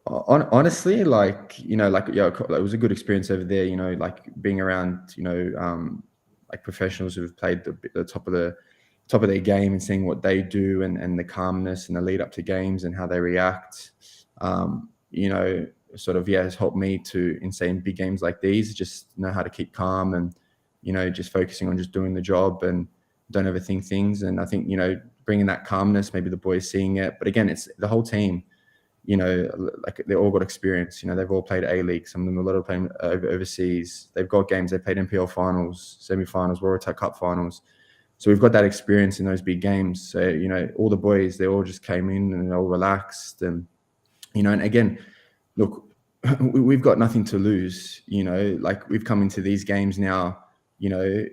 Honestly, like, you know, like, yeah, it was a good experience over there, you know, like being around, you know, like professionals who have played the top of their game and seeing what they do and the calmness and the lead up to games and how they react, you know, sort of, yeah, has helped me to, in big games like these, just know how to keep calm and, you know, just focusing on just doing the job and don't overthink things. And I think, you know, bringing that calmness, maybe the boys seeing it, but again, it's the whole team, you know, like they all got experience, you know, they've all played A-League, some of them a lot of playing overseas, they've got games, they played NPL finals, semi-finals, World Cup finals. So we've got that experience in those big games. So, you know, all the boys, they all just came in and they're all relaxed. And, you know, and again, look, we've got nothing to lose, you know, like we've come into these games now, you know,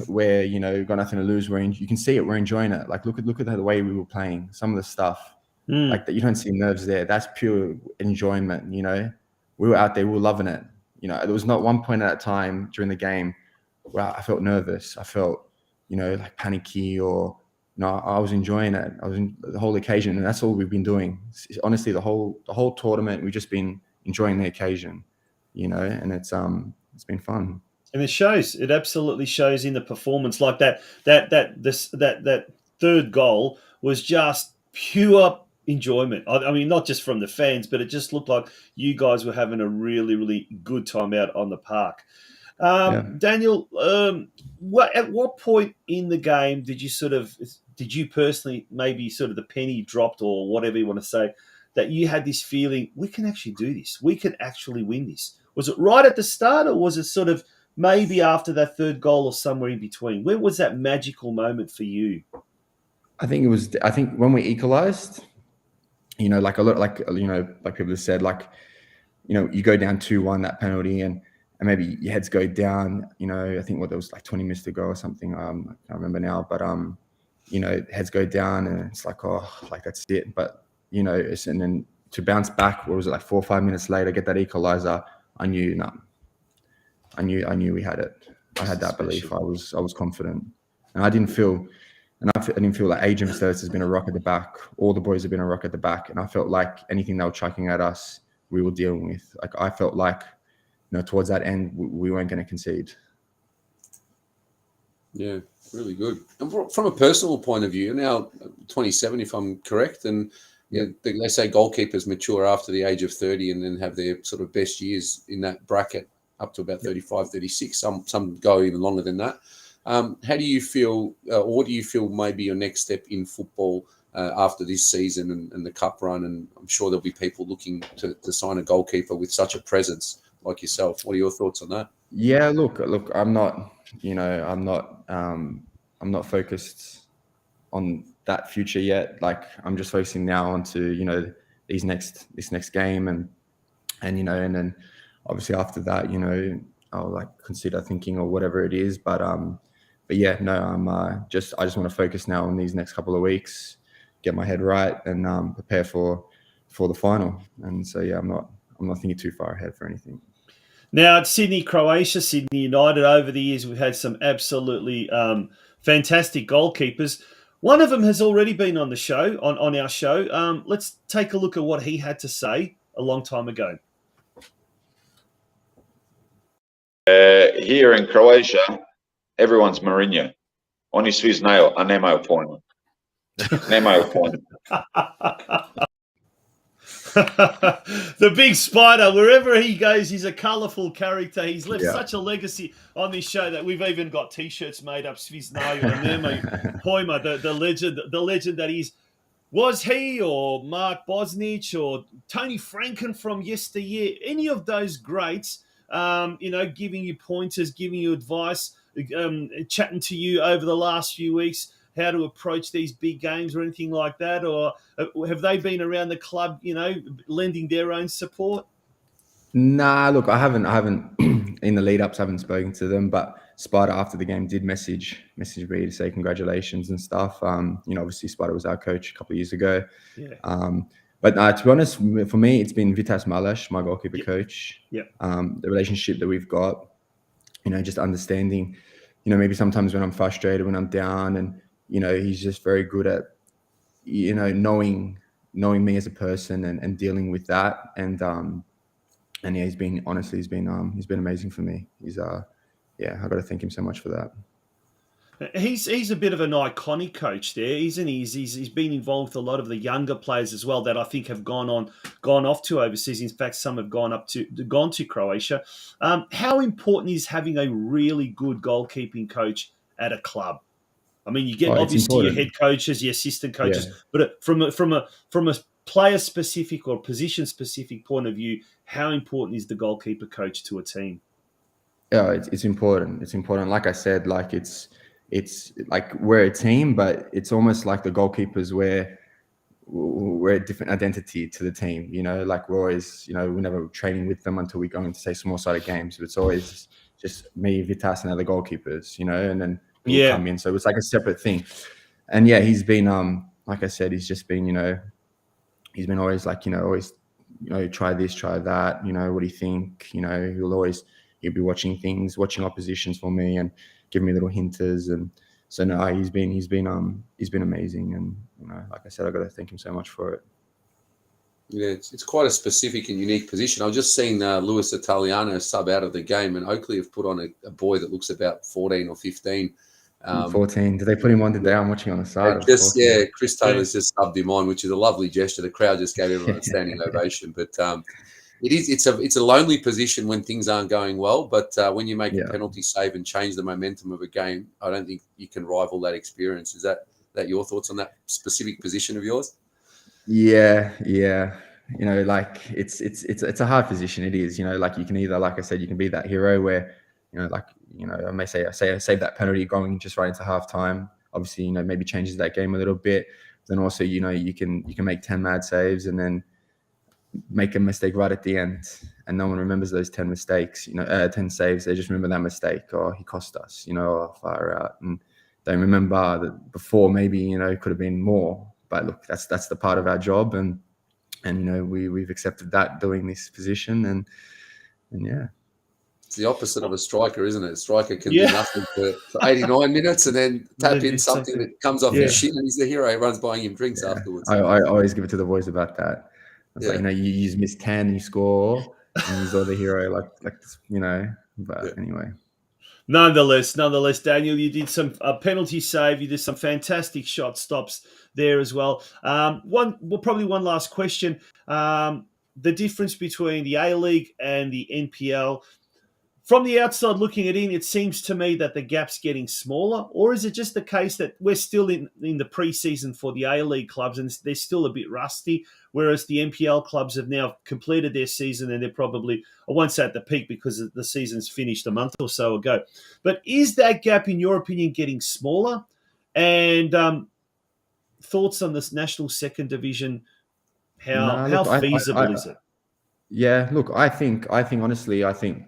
where, you know, got nothing to lose. You can see it, we're enjoying it. Like, look at the way we were playing, some of the stuff, like that, you don't see nerves there. That's pure enjoyment, you know. We were out there, we were loving it. You know, there was not one point at that time during the game where I felt nervous. I felt, you know, like panicky, or no, I was enjoying it. I was in the whole occasion, and that's all we've been doing. Honestly, the whole tournament, we've just been enjoying the occasion, you know, and it's been fun. And it shows. It absolutely shows in the performance. Like that third goal was just pure enjoyment. I mean, not just from the fans, but it just looked like you guys were having a really, really good time out on the park. Daniel, at what point in the game did you personally, maybe sort of the penny dropped or whatever you want to say, that you had this feeling, we can actually do this, we can actually win this? Was it right at the start, or was it sort of maybe after that third goal or somewhere in between? Where was that magical moment for you? I think when we equalized, you know, like a lot, like, you know, like people have said, like, you know, you go down 2-1, that penalty, and maybe your heads go down, you know, I think there was like 20 minutes to go or something. I can't remember now, but, you know, heads go down and it's like, oh, like that's it. But, you know, and then to bounce back, what was it, like 4 or 5 minutes later, get that equalizer, I knew we had it. I had that belief. I was confident, and I didn't feel like Adrian Sturz has been a rock at the back. All the boys have been a rock at the back, and I felt like anything they were chucking at us, we were dealing with. Like, I felt like, you know, towards that end, we weren't going to concede. Yeah, really good. And from a personal point of view, you're now 27, if I'm correct, and you know, they say goalkeepers mature after the age of 30 and then have their sort of best years in that bracket up to about 35, 36. Some go even longer than that. How do you feel, or what do you feel may be your next step in football after this season and the cup run? And I'm sure there'll be people looking to sign a goalkeeper with such a presence like yourself. What are your thoughts on that? Yeah, look, I'm not focused on that future yet. Like, I'm just focusing now onto, you know, this next game, and you know, and then obviously after that, you know, I'll like consider thinking or whatever it is. But yeah, no, I just want to focus now on these next couple of weeks, get my head right, and prepare for the final. And so yeah, I'm not thinking too far ahead for anything. Now, at Sydney, Croatia, Sydney United, over the years, we've had some absolutely fantastic goalkeepers. One of them has already been on the show, on our show. Let's take a look at what he had to say a long time ago. Here in Croatia, everyone's Mourinho. Oni svi znaju, a nemaju pojma. Nemaju pojma. The big spider, wherever he goes, he's a colourful character. He's left such a legacy on this show that we've even got T-shirts made up. Sviznayu and Nemo Pojma, the legend that is. Was he or Mark Bosnich or Tony Franken from yesteryear, any of those greats, giving you pointers, giving you advice, chatting to you over the last few weeks, how to approach these big games or anything like that? Or have they been around the club, lending their own support? Nah, look, I haven't in the lead ups, I haven't spoken to them, but Spider after the game did message me to say congratulations and stuff. Obviously Spider was our coach a couple of years ago. Yeah. But to be honest, for me, it's been Vitas Malash, my goalkeeper coach. Yeah. The relationship that we've got, just understanding, maybe sometimes when I'm frustrated, when I'm down, and, he's just very good at, knowing me as a person and dealing with that. And yeah, he's been amazing for me. He's I got to thank him so much for that. He's a bit of an iconic coach there, isn't he? He's been involved with a lot of the younger players as well that I think have gone off to overseas. In fact, some have gone to Croatia. How important is having a really good goalkeeping coach at a club? I mean, you get obviously your head coaches, your assistant coaches, but from a player specific or position specific point of view, how important is the goalkeeper coach to a team? Yeah, it's important. It's important. Like I said, like it's like we're a team, but it's almost like the goalkeepers we're a different identity to the team. Like we're always, we're never training with them until we go into say small sided games. But it's always just me, Vitas, and other goalkeepers. And then people come in. So it's like a separate thing. And yeah, he's been like I said, he's just been he's been always like always try this, try that. What do you think? He'll be watching oppositions for me and give me little hinters. And so no, he's been amazing. And like I said, I got to thank him so much for it. Yeah, it's quite a specific and unique position. I was just seeing Luis Italiano sub out of the game, and Oakley have put on a boy that looks about 14 or 15. 14. Did they put him on today? I'm watching on the side. Chris Taylor's just subbed him on, which is a lovely gesture. The crowd just gave everyone a standing ovation. But it's a lonely position when things aren't going well. But when you make a penalty save and change the momentum of a game, I don't think you can rival that experience. Is that your thoughts on that specific position of yours? Yeah. Like it's a hard position. It is. Like you can either, like I said, you can be that hero where I may say save that penalty going just right into halftime. Obviously, maybe changes that game a little bit. Then also, you can make 10 mad saves and then make a mistake right at the end, and no one remembers those 10 mistakes. 10 saves. They just remember that mistake, or he cost us. Or far out, and they remember that before maybe it could have been more. But look, that's the part of our job, and we've accepted that doing this position, and yeah. It's the opposite of a striker, isn't it? A striker can do nothing for 89 minutes and then tap in something that comes off his shin, and he's the hero. Everyone's buying him drinks afterwards. I always give it to the boys about that. It's like, you miss 10, you score, and you're the hero, but anyway. Nonetheless, Daniel, you did some penalty save. You did some fantastic shot stops there as well. Probably one last question. The difference between the A-League and the NPL. From the outside looking it in, it seems to me that the gap's getting smaller. Or is it just the case that we're still in the pre-season for the A-League clubs and they're still a bit rusty, whereas the NPL clubs have now completed their season and they're probably, I won't say at the peak because the season's finished a month or so ago. But is that gap, in your opinion, getting smaller? And thoughts on this National Second Division, how feasible is it? Yeah, look, I think honestly, the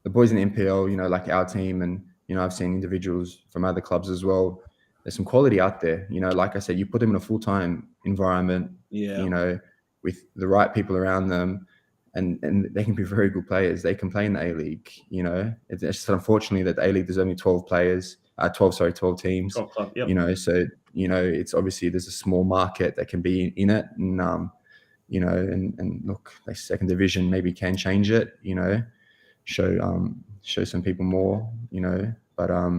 boys in the NPL, like our team, and I've seen individuals from other clubs as well. There's some quality out there. Like I said, you put them in a full-time environment, with the right people around them, and they can be very good players. They can play in the A-League. You know, it's just unfortunately that the A-League there's only 12 teams. Top club, yep. You know, so you know it's obviously there's a small market that can be in it, and you know, and look, like second division maybe can change it. You know, show some people more. You know, but I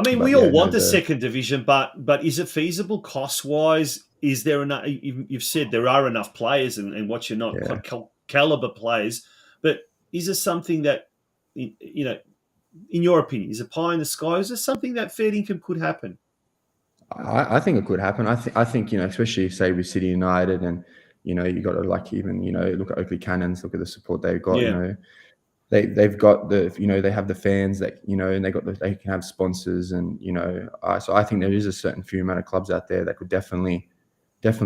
mean, we all want the second division, but is it feasible cost-wise? Is there enough? You've said there are enough players, and what you're not caliber players, but is it something that, you know, in your opinion, is it pie in the sky? Is it something that fair income could happen? I think it could happen. I think, you know, especially say with City United, and you know, you got to like even, you know, look at Oakley Cannons, look at the support they've got. You know, they've got the, you know, they have the fans that, you know, and they can have sponsors, and you know, so I think there is a certain few amount of clubs out there that could definitely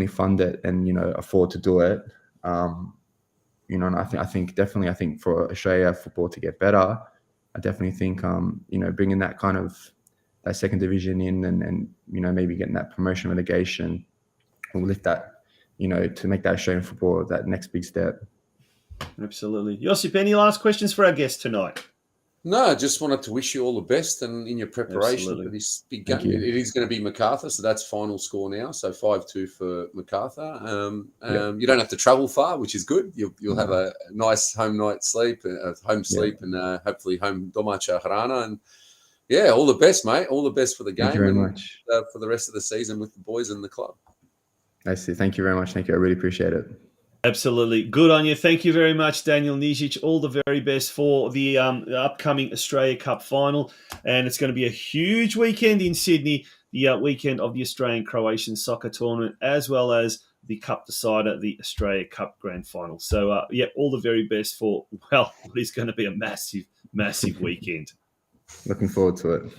fund it and, you know, afford to do it. You know, and I think for Australia football to get better, I definitely think you know, bringing that kind of that second division in, and you know, maybe getting that promotion relegation will lift that, you know, to make that Australian football that next big step. Absolutely. Josip, any last questions for our guest tonight? No, I just wanted to wish you all the best and in your preparation for this big game. It is going to be Macarthur, so that's final score now. So 5-2 for Macarthur. You don't have to travel far, which is good. You'll have a nice home sleep, and hopefully home domaća hrana. And yeah, all the best, mate. All the best for the game. Thank you very much. For the rest of the season with the boys and the club. I see. Thank you very much. Thank you. I really appreciate it. Absolutely. Good on you. Thank you very much, Daniel Nisevic. All the very best for the upcoming Australia Cup final. And it's going to be a huge weekend in Sydney, the weekend of the Australian Croatian Soccer Tournament, as well as the Cup decider, the Australia Cup Grand Final. So, all the very best for, well, what is going to be a massive, massive weekend. Looking forward to it.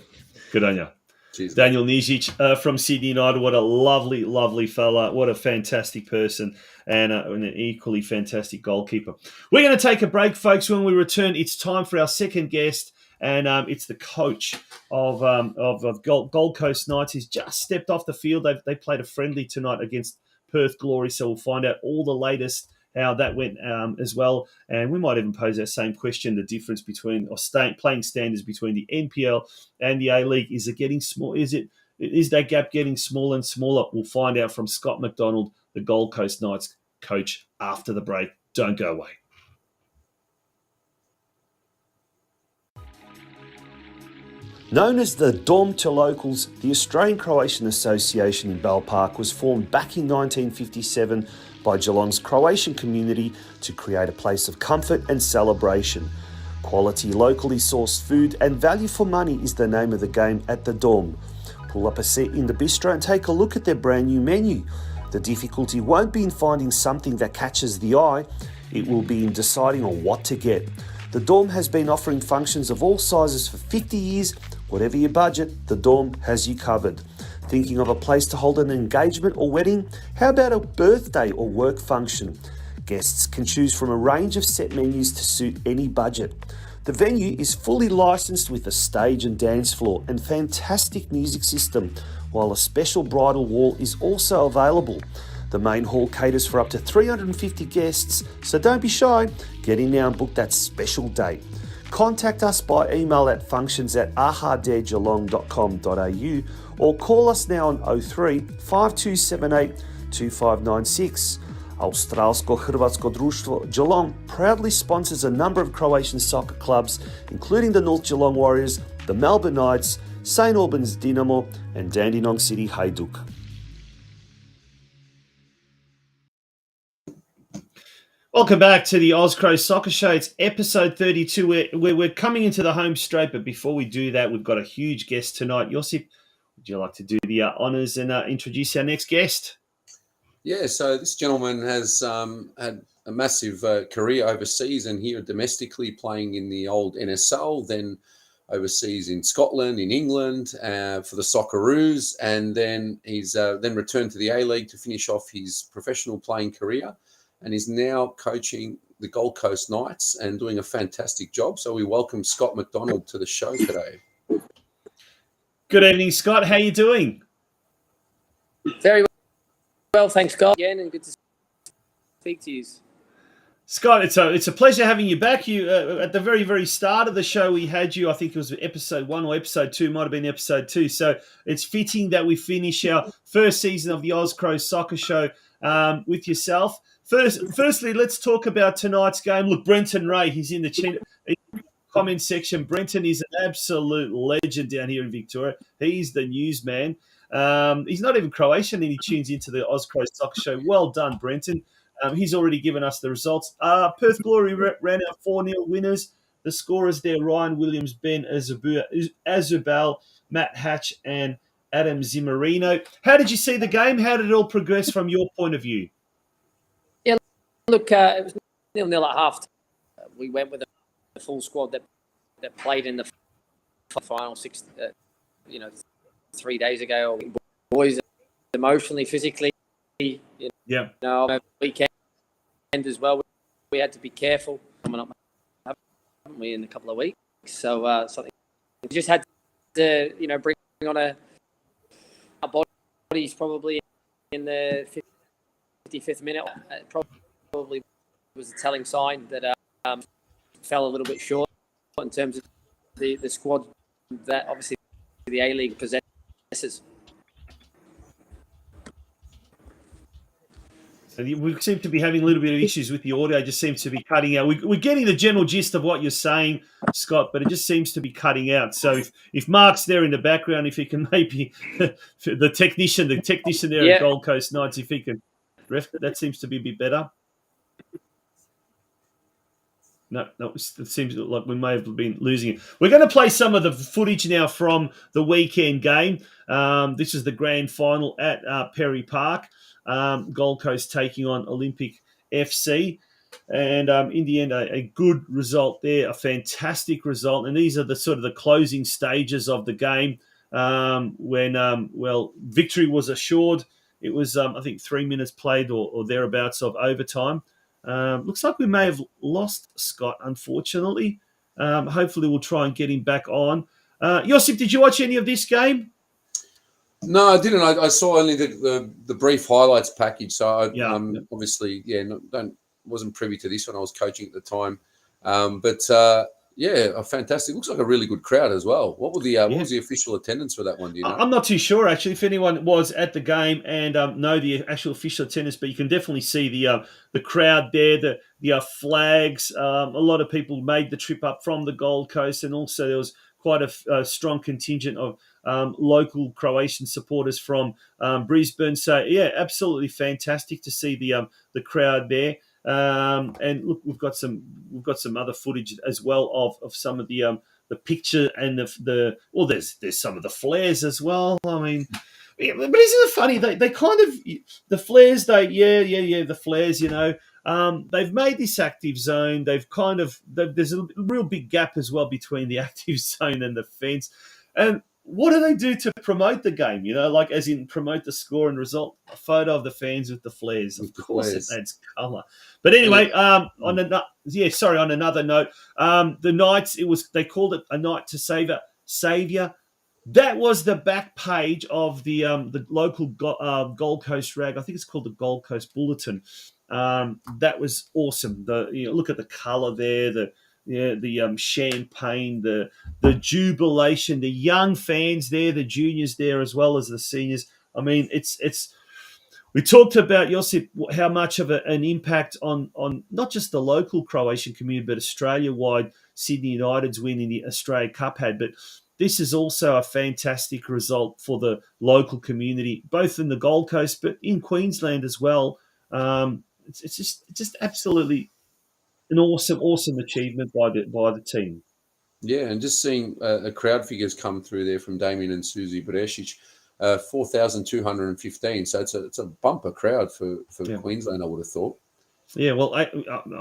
Good on you. Cheers, Daniel Nisevic from Sydney United. What a lovely, lovely fella. What a fantastic person, and an equally fantastic goalkeeper. We're going to take a break, folks. When we return, it's time for our second guest, and it's the coach of Gold Coast Knights. He's just stepped off the field. They played a friendly tonight against Perth Glory, so we'll find out all the latest, how that went as well. And we might even pose that same question, the difference between playing standards between the NPL and the A-League. Is it getting small? Is that gap getting smaller and smaller? We'll find out from Scott McDonald, the Gold Coast Knights coach, after the break. Don't go away. Known as the Dom to locals, the Australian Croatian Association in Bell Park was formed back in 1957 by Geelong's Croatian community to create a place of comfort and celebration. Quality, locally sourced food and value for money is the name of the game at the Dom. Pull up a seat in the bistro and take a look at their brand new menu. The difficulty won't be in finding something that catches the eye, it will be in deciding on what to get. The Dom has been offering functions of all sizes for 50 years. Whatever your budget, the Dom has you covered. Thinking of a place to hold an engagement or wedding? How about a birthday or work function? Guests can choose from a range of set menus to suit any budget. The venue is fully licensed with a stage and dance floor and fantastic music system, while a special bridal wall is also available. The main hall caters for up to 350 guests, so don't be shy. Get in now and book that special date. Contact us by email at functions@ahadegeelong.com.au or call us now on 03 5278 2596. Australsko-Hrvatsko društvo Geelong proudly sponsors a number of Croatian soccer clubs, including the North Geelong Warriors, the Melbourne Knights, St Albans Dinamo, and Dandenong City Hajduk. Welcome back to the Oz Cro Soccer Show. It's episode 32. We're coming into the home straight, but before we do that, we've got a huge guest tonight. Josip, would you like to do the honours and introduce our next guest? Yeah, so this gentleman has had a massive career overseas and here domestically, playing in the old NSL, then overseas in Scotland, in England for the Socceroos, and then he's then returned to the A-League to finish off his professional playing career, and is now coaching the Gold Coast Knights and doing a fantastic job. So we welcome Scott McDonald to the show today. Good evening, Scott. How are you doing? Very well, thanks, Scott. Again, and good to speak to you. Scott, it's a pleasure having you back. You at the very, very start of the show, we had you. I think it was episode 1 or episode 2. Might have been episode 2. So it's fitting that we finish our first season of the Oz Cro Soccer Show with yourself. Firstly, let's talk about tonight's game. Look, Brenton Ray, he's in the comment section. Brenton is an absolute legend down here in Victoria. He's the newsman. He's not even Croatian, and he tunes into the Oz Cro Soccer Show. Well done, Brenton. He's already given us the results. Perth Glory ran out 4-0 winners. The scorers there, Ryan Williams, Ben Azubal, Matt Hatch, and Adam Zimmerino. How did you see the game? How did it all progress from your point of view? Yeah, look, it was 0-0 at half. We went with a full squad that played in the final 3 days ago. Boys emotionally, physically, weekend as well. We had to be careful coming up, haven't we, in a couple of weeks? So something we just had to, bring on our bodies probably in the 55th minute. Probably was a telling sign that fell a little bit short in terms of the squad that obviously the A-League possesses. We seem to be having a little bit of issues with the audio. It just seems to be cutting out. We're getting the general gist of what you're saying, Scott, but it just seems to be cutting out. So if Mark's there in the background, if he can maybe the technician there at Gold Coast Knights, if he can, that seems to be a bit better. No, it seems like we may have been losing it. We're going to play some of the footage now from the weekend game. This is the grand final at Perry Park. Gold Coast taking on Olympic FC. And in the end, a good result there, a fantastic result. And these are the sort of the closing stages of the game when, victory was assured. It was, I think, 3 minutes played or thereabouts of overtime. Looks like we may have lost Scott, unfortunately. Hopefully we'll try and get him back on. Josip, did you watch any of this game? No, I didn't. I saw only the brief highlights package. So I obviously, wasn't privy to this when I was coaching at the time. Fantastic. Looks like a really good crowd as well. What was the official attendance for that one? Do you know? I'm not too sure actually. If anyone was at the game and know the actual official attendance, but you can definitely see the crowd there, the flags. A lot of people made the trip up from the Gold Coast, and also there was quite a strong contingent of local Croatian supporters from Brisbane. So yeah, absolutely fantastic to see the crowd there. And look, we've got some other footage as well of some of the picture and there's some of the flares as well. I mean, but isn't it funny? They kind of the flares. The flares. They've made this active zone. There's a real big gap as well between the active zone and the fence. And what do they do to promote the game? Like as in promote the score and result. A photo of the fans with the flares. Of course, it adds colour. But anyway, on another note, the Knights. They called it a night to saviour. That was the back page of the local Gold Coast rag. I think it's called the Gold Coast Bulletin. That was awesome. Look at the colour there. The champagne, the jubilation, the young fans there, the juniors there as well as the seniors. I mean, it's. We talked about, Josip, how much of an impact on not just the local Croatian community, but Australia-wide Sydney United's win in the Australia Cup had. But this is also a fantastic result for the local community, both in the Gold Coast, but in Queensland as well. It's just absolutely an awesome achievement by the team. Yeah, and just seeing crowd figures come through there from Damien and Susie Bresic, 4,215. So it's a bumper crowd for Queensland, I would have thought. Yeah, well, I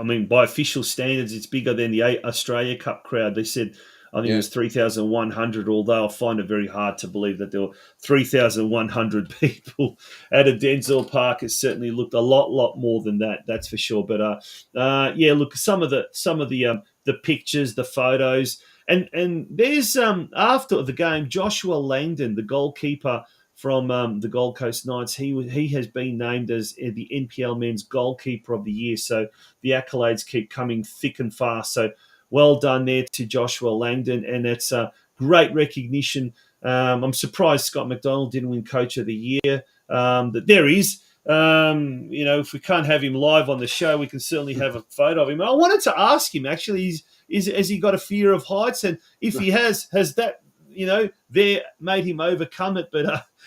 mean, by official standards, it's bigger than the Australia Cup crowd. They said, I think it was 3,100, although I find it very hard to believe that there were 3,100 people at a Denzel Park. It certainly looked a lot more than that, that's for sure. But look, some of the pictures, the photos, and there's after the game, Joshua Langdon, the goalkeeper from the Gold Coast Knights. He has been named as the NPL Men's Goalkeeper of the Year. So the accolades keep coming thick and fast. So well done there to Joshua Langdon, and it's a great recognition. I'm surprised Scott McDonald didn't win Coach of the Year. That there is. If we can't have him live on the show, we can certainly have a photo of him. I wanted to ask him, actually, has he got a fear of heights? And if he has that, there made him overcome it? But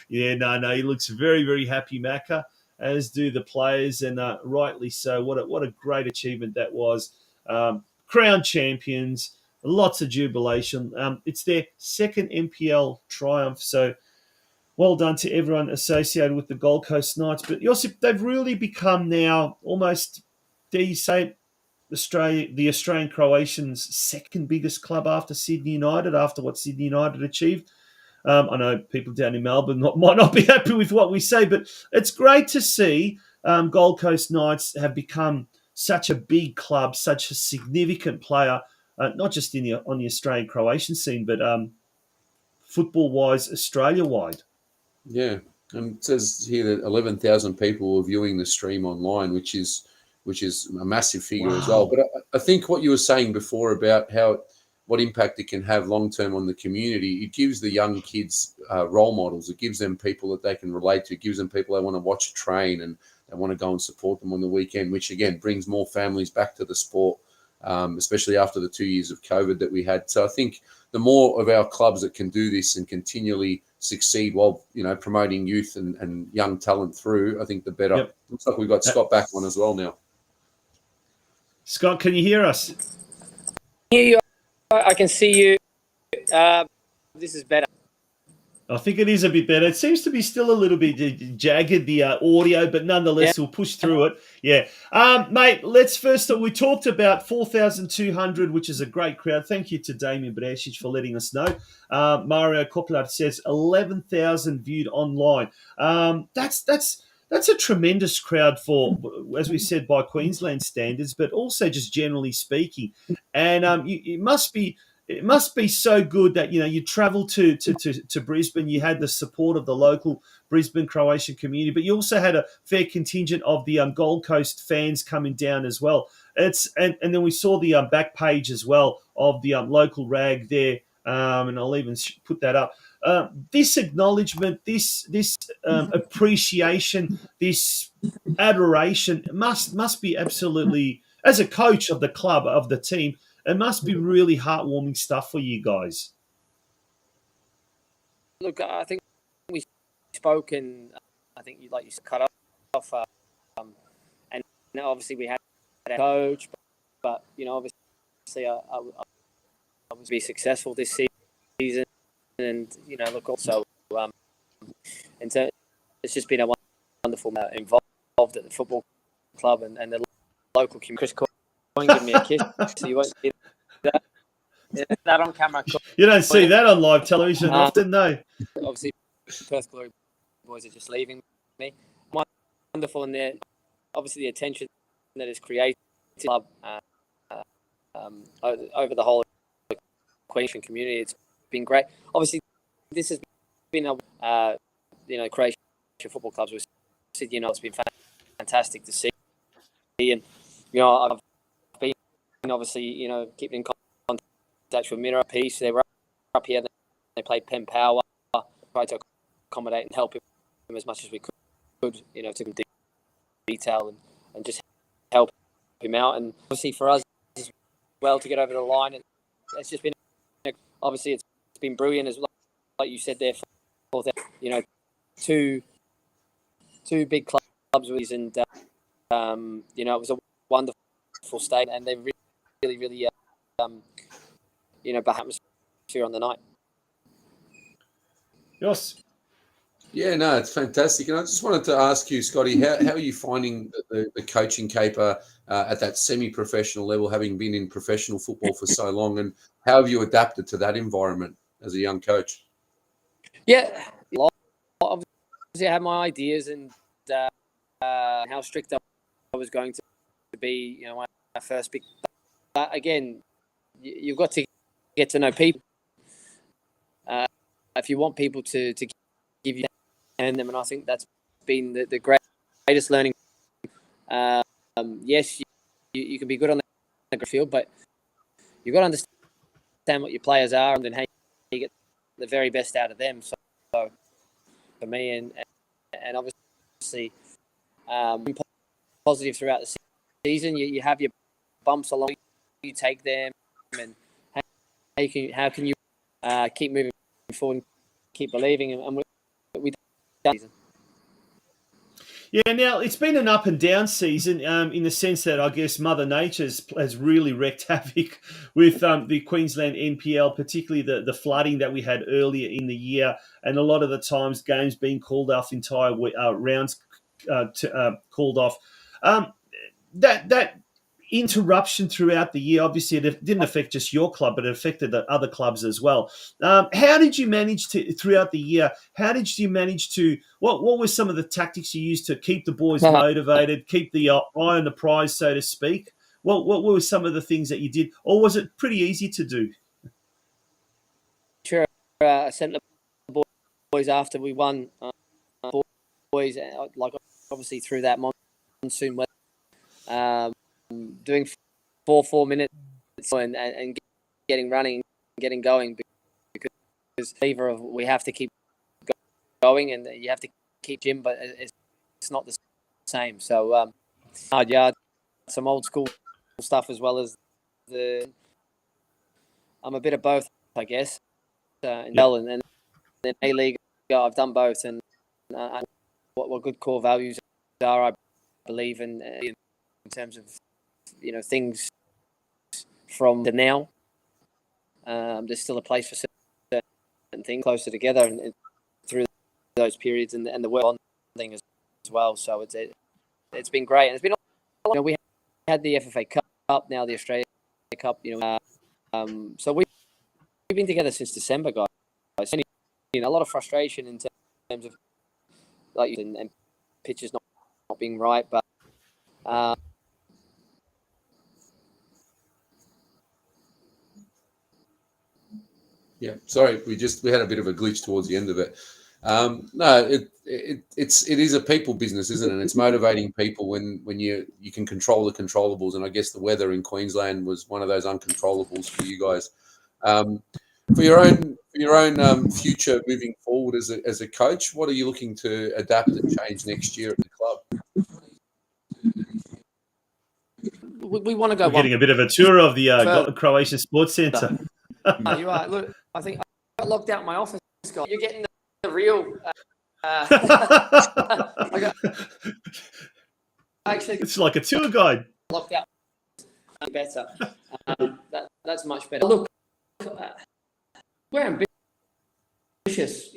no, he looks very, very happy, Macca, as do the players, and rightly so. What a great achievement that was. Crown champions, lots of jubilation. It's their second NPL triumph, so well done to everyone associated with the Gold Coast Knights. But Josip, they've really become now almost, dare you say, the Australian Croatians' second biggest club after Sydney United, after what Sydney United achieved. I know people down in Melbourne might not be happy with what we say, but it's great to see Gold Coast Knights have become such a big club, such a significant player, not just on the Australian Croatian scene, but football-wise, Australia-wide. Yeah, and it says here that 11,000 people were viewing the stream online, which is a massive figure as well. But I think what you were saying before about what impact it can have long term on the community, it gives the young kids role models. It gives them people that they can relate to. It gives them people they want to watch train and they want to go and support them on the weekend, which again brings more families back to the sport, especially after the 2 years of COVID that we had. So I think the more of our clubs that can do this and continually succeed while promoting youth and young talent through, I think the better. Yep. Looks like we've got Scott back on as well now. Scott, can you hear us? I can see you. This is better. I think it is a bit better. It seems to be still a little bit jagged, the audio, but nonetheless, We'll push through it. Yeah. Mate, let's first, we talked about 4,200, which is a great crowd. Thank you to Damien Brasic for letting us know. Mario Coppola says 11,000 viewed online. That's a tremendous crowd for, as we said, by Queensland standards, but also just generally speaking. And it must be so good that you travel to Brisbane. You had the support of the local Brisbane Croatian community, but you also had a fair contingent of the Gold Coast fans coming down as well. And then we saw the back page as well of the local rag there, and I'll even put that up. This acknowledgement, this appreciation, this adoration must be absolutely, as a coach of the club, of the team, it must be really heartwarming stuff for you guys. Look, I think we spoke, and I think you cut off, and obviously we had a coach, but obviously I was to be successful this season, and look also, and so it's just been a wonderful involved at the football club and the local community. Chris Coyne gave me a kiss, so you won't see that. That on camera. You don't see that on live television often, no. Obviously, Perth Glory boys are just leaving me. Wonderful in there. Obviously, the attention that is created club over the whole Queensland community, it's been great. Obviously, this has been a Croatian football clubs. We said it's been fantastic to see, and I've been obviously keeping in contact with Mira Peace. They were up here. They played Pen Power. Tried to accommodate and help him as much as we could. To detail and just help him out. And obviously for us as well to get over the line, and it's just been obviously it's been brilliant as well. Like you said there, two big clubs with, and it was a wonderful state, and they really perhaps atmosphere on the night. Yes. Yeah, no, it's fantastic. And I just wanted to ask you, Scotty, how are you finding the coaching caper at that semi-professional level, having been in professional football for so long, and how have you adapted to that environment as a young coach? Yeah, obviously I had my ideas and how strict I was going to be, when I first picked. But again, you've got to get to know people. If you want people to give you them, and I think that's been the greatest learning. Yes, you can be good on the field, but you've got to understand what your players are and then how you get the very best out of them. So for me, and obviously positive throughout the season, you have your bumps along, you take them, and how can you keep moving forward and keep believing, and we done. Yeah, now it's been an up and down season in the sense that I guess Mother Nature has really wreaked havoc with the Queensland NPL, particularly the flooding that we had earlier in the year, and a lot of the times games being called off, entire rounds called off. That interruption throughout the year, obviously it didn't affect just your club, but it affected the other clubs as well. How did you manage to, throughout the year, what were some of the tactics you used to keep the boys motivated, keep the eye on the prize, so to speak? What were some of the things that you did, or was it pretty easy to do? Sure, I sent the boys after we won, boys, like obviously through that monsoon weather, doing 4 minutes and getting running, getting going, because we have to keep going and you have to keep gym, but it's not the same. So hard yard, some old school stuff as well as I'm a bit of both, I guess. And then A-League, I've done both, and what good core values are, I believe in terms of things from the now. There's still a place for certain things closer together and through those periods and the work on thing as well. So it's been great, and it's been we had the FFA Cup, now the Australia Cup. So we've been together since December, guys. A lot of frustration in terms of and pitches not being right, but. Yeah, sorry, we had a bit of a glitch towards the end of it. No, it is a people business, isn't it? And it's motivating people when you can control the controllables, and I guess the weather in Queensland was one of those uncontrollables for you guys. For your own future moving forward as a coach, what are you looking to adapt and change next year at the club? We want to go. We're getting a bit of a tour of the Croatian Sports Centre. Oh, you're right. Look, I think I got locked out in my office, Scott. You're getting the real. Actually, it's like a tour guide. Locked out. Better. That's much better. Look, we're ambitious.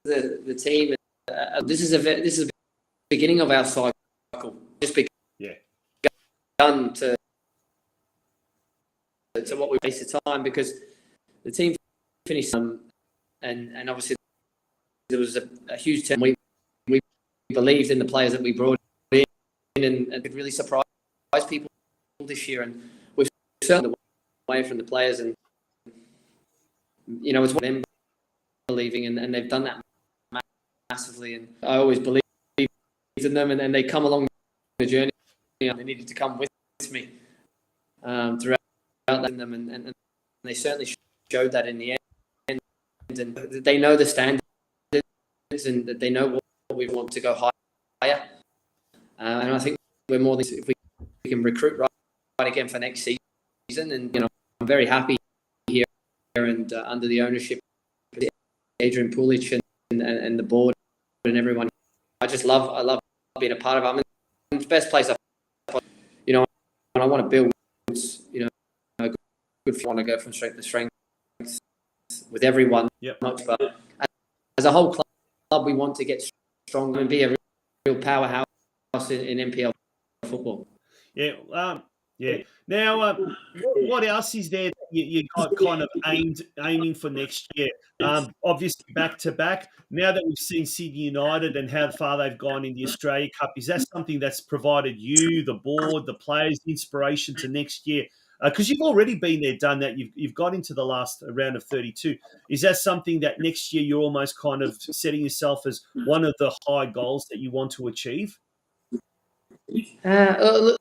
The team. This is the beginning of our cycle. Just begun to what we wasted time, because the team finished and obviously there was a huge turn. We believed in the players that we brought in and it really surprised people this year, and we've certainly away from the players, and it's what them believing, and they've done that massively, and I always believed in them, and they come along the journey, and they needed to come with me throughout them, and they certainly showed that in the end, and they know the standards, and that they know what we want to go higher, and I think we're more than if we can recruit right again for next season, and I'm very happy here and under the ownership of Adrian Pulic and the board and everyone. I love being a part of it. It's the best place and I want to build, good. I want to go from strength to strength with everyone. Yep. But as a whole club, we want to get stronger and be a real powerhouse in NPL football. Yeah. Yeah. Now, what else is there you got kind of aiming for next year? Obviously, back to back. Now that we've seen Sydney United and how far they've gone in the Australia Cup, is that something that's provided you, the board, the players, inspiration to next year? Because you've already been there, done that. You've got into the last round of 32. Is that something that next year you're almost kind of setting yourself as one of the high goals that you want to achieve? Look,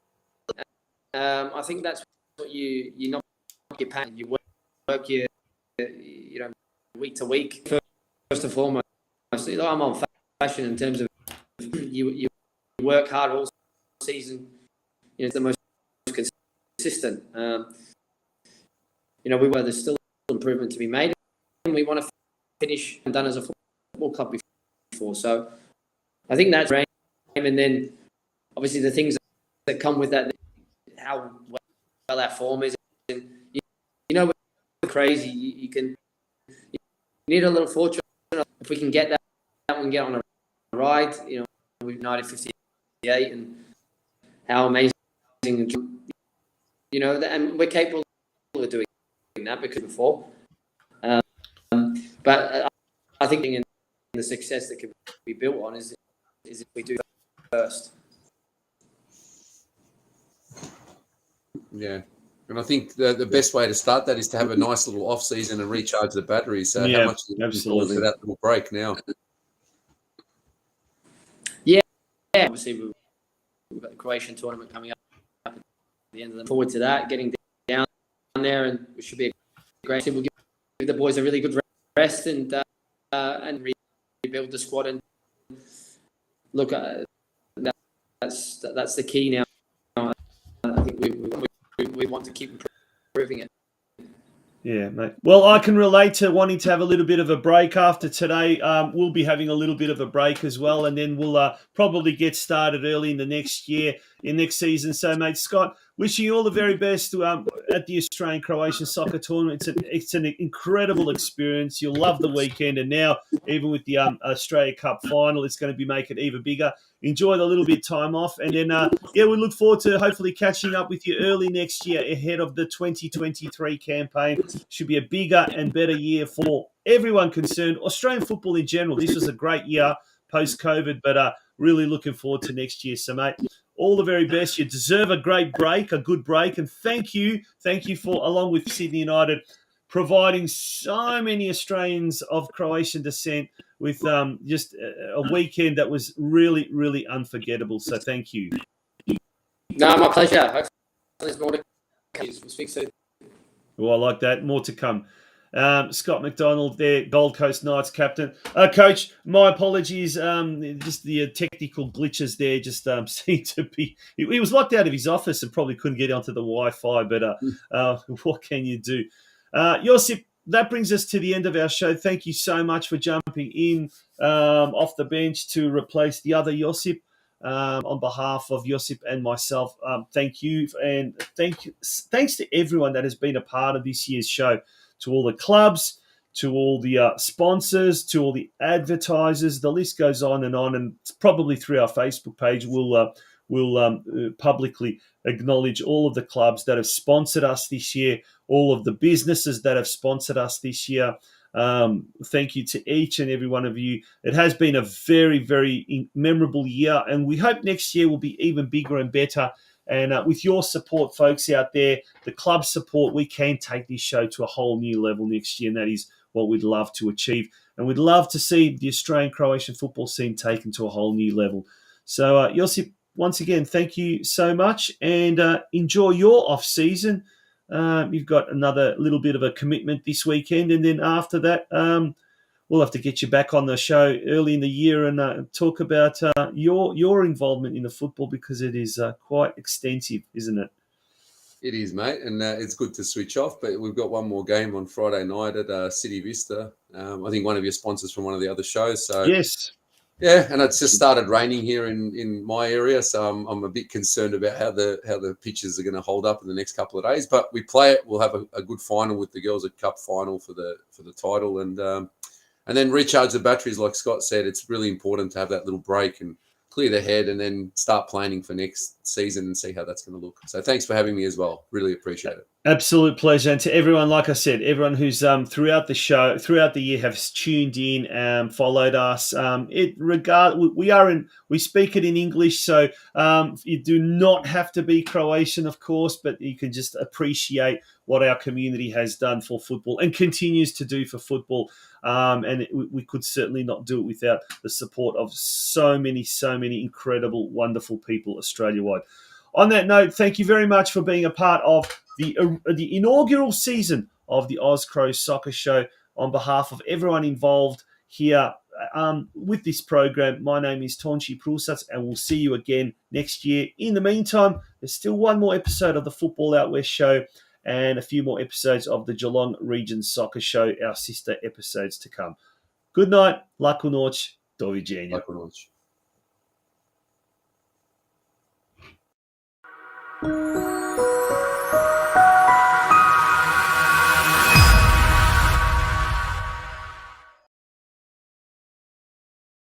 I think that's what you knock your pattern. You work your week to week. First and foremost, I'm on fashion in terms of you work hard all season. It's the most consistent. There's still improvement to be made, and we want to finish and done as a football club before. So I think that's right. And then obviously the things that come with that, how well our form is. And we're crazy. You need a little fortune. If we can get that, we can get on a ride. We've United 58, and how amazing. And we're capable of doing that because before. But I think in the success that can be built on is if we do first. Yeah. And I think the best way to start that is to have a nice little off season and recharge the batteries. So how much are you looking forward to that little break now? Yeah. Obviously, we've got the Croatian tournament coming up at the end of the forward to that, getting down there, and it should be a great. We'll give the boys a really good rest and rebuild the squad. And look, that's the key now. I think we want to keep improving it. Yeah, mate. Well, I can relate to wanting to have a little bit of a break after today. We'll be having a little bit of a break as well, and then we'll probably get started early in the next season. So, mate, Scott, wishing you all the very best at the Australian Croatian Soccer Tournament. It's an incredible experience. You'll love the weekend, and now even with the Australia Cup final, it's going to make it even bigger. Enjoy the little bit of time off, and then we look forward to hopefully catching up with you early next year ahead of the 2023 campaign. Should be a bigger and better year for everyone concerned. Australian football in general. This was a great year post-COVID, but really looking forward to next year. So, mate, all the very best. You deserve a great break, a good break, and thank you for, along with Sydney United, providing so many Australians of Croatian descent with just a weekend that was really, really unforgettable. So thank you. No, my pleasure. Hopefully there's more to come. We'll speak soon. Well, I like that. More to come. Scott McDonald there, Gold Coast Knights captain. Coach, my apologies. Just the technical glitches there just seemed to be... He was locked out of his office and probably couldn't get onto the Wi-Fi, but what can you do? Josip, that brings us to the end of our show. Thank you so much for jumping in off the bench to replace the other Josip. On behalf of Josip and myself, thank you. And thanks to everyone that has been a part of this year's show, to all the clubs, to all the sponsors, to all the advertisers. The list goes on, and probably through our Facebook page, we'll publicly acknowledge all of the clubs that have sponsored us this year, all of the businesses that have sponsored us this year. Thank you to each and every one of you. It has been a very, very memorable year, and we hope next year will be even bigger and better. And with your support, folks out there, the club support, we can take this show to a whole new level next year, and that is what we'd love to achieve. And we'd love to see the Australian Croatian football scene taken to a whole new level. So, Josip, once again, thank you so much, and enjoy your off-season. You've got another little bit of a commitment this weekend, and then after that, we'll have to get you back on the show early in the year and talk about your involvement in the football, because it is quite extensive, isn't it? It is, mate, and it's good to switch off. But we've got one more game on Friday night at City Vista. I think one of your sponsors from one of the other shows. So yes. Yeah, and it's just started raining here in my area, so I'm a bit concerned about how the pitches are going to hold up in the next couple of days. But we play it. We'll have a good final with the girls at Cup final for the title, and then recharge the batteries. Like Scott said, it's really important to have that little break and clear the head, and then start planning for next season and see how that's going to look. So thanks for having me as well. Really appreciate it. Absolute pleasure. And to everyone, like I said, everyone who's throughout the show, throughout the year, have tuned in, followed us. We speak it in English, so you do not have to be Croatian, of course, but you can just appreciate what our community has done for football and continues to do for football. We could certainly not do it without the support of so many incredible, wonderful people Australia-wide. On that note, thank you very much for being a part of the inaugural season of the Oz Cro Soccer Show. On behalf of everyone involved here with this program, my name is Tonchi Prusats, and we'll see you again next year. In the meantime, there's still one more episode of the Football Out West Show and a few more episodes of the Geelong Region Soccer Show, our sister episodes to come. Good night, Laku Noć, do viđenja. Laku noć.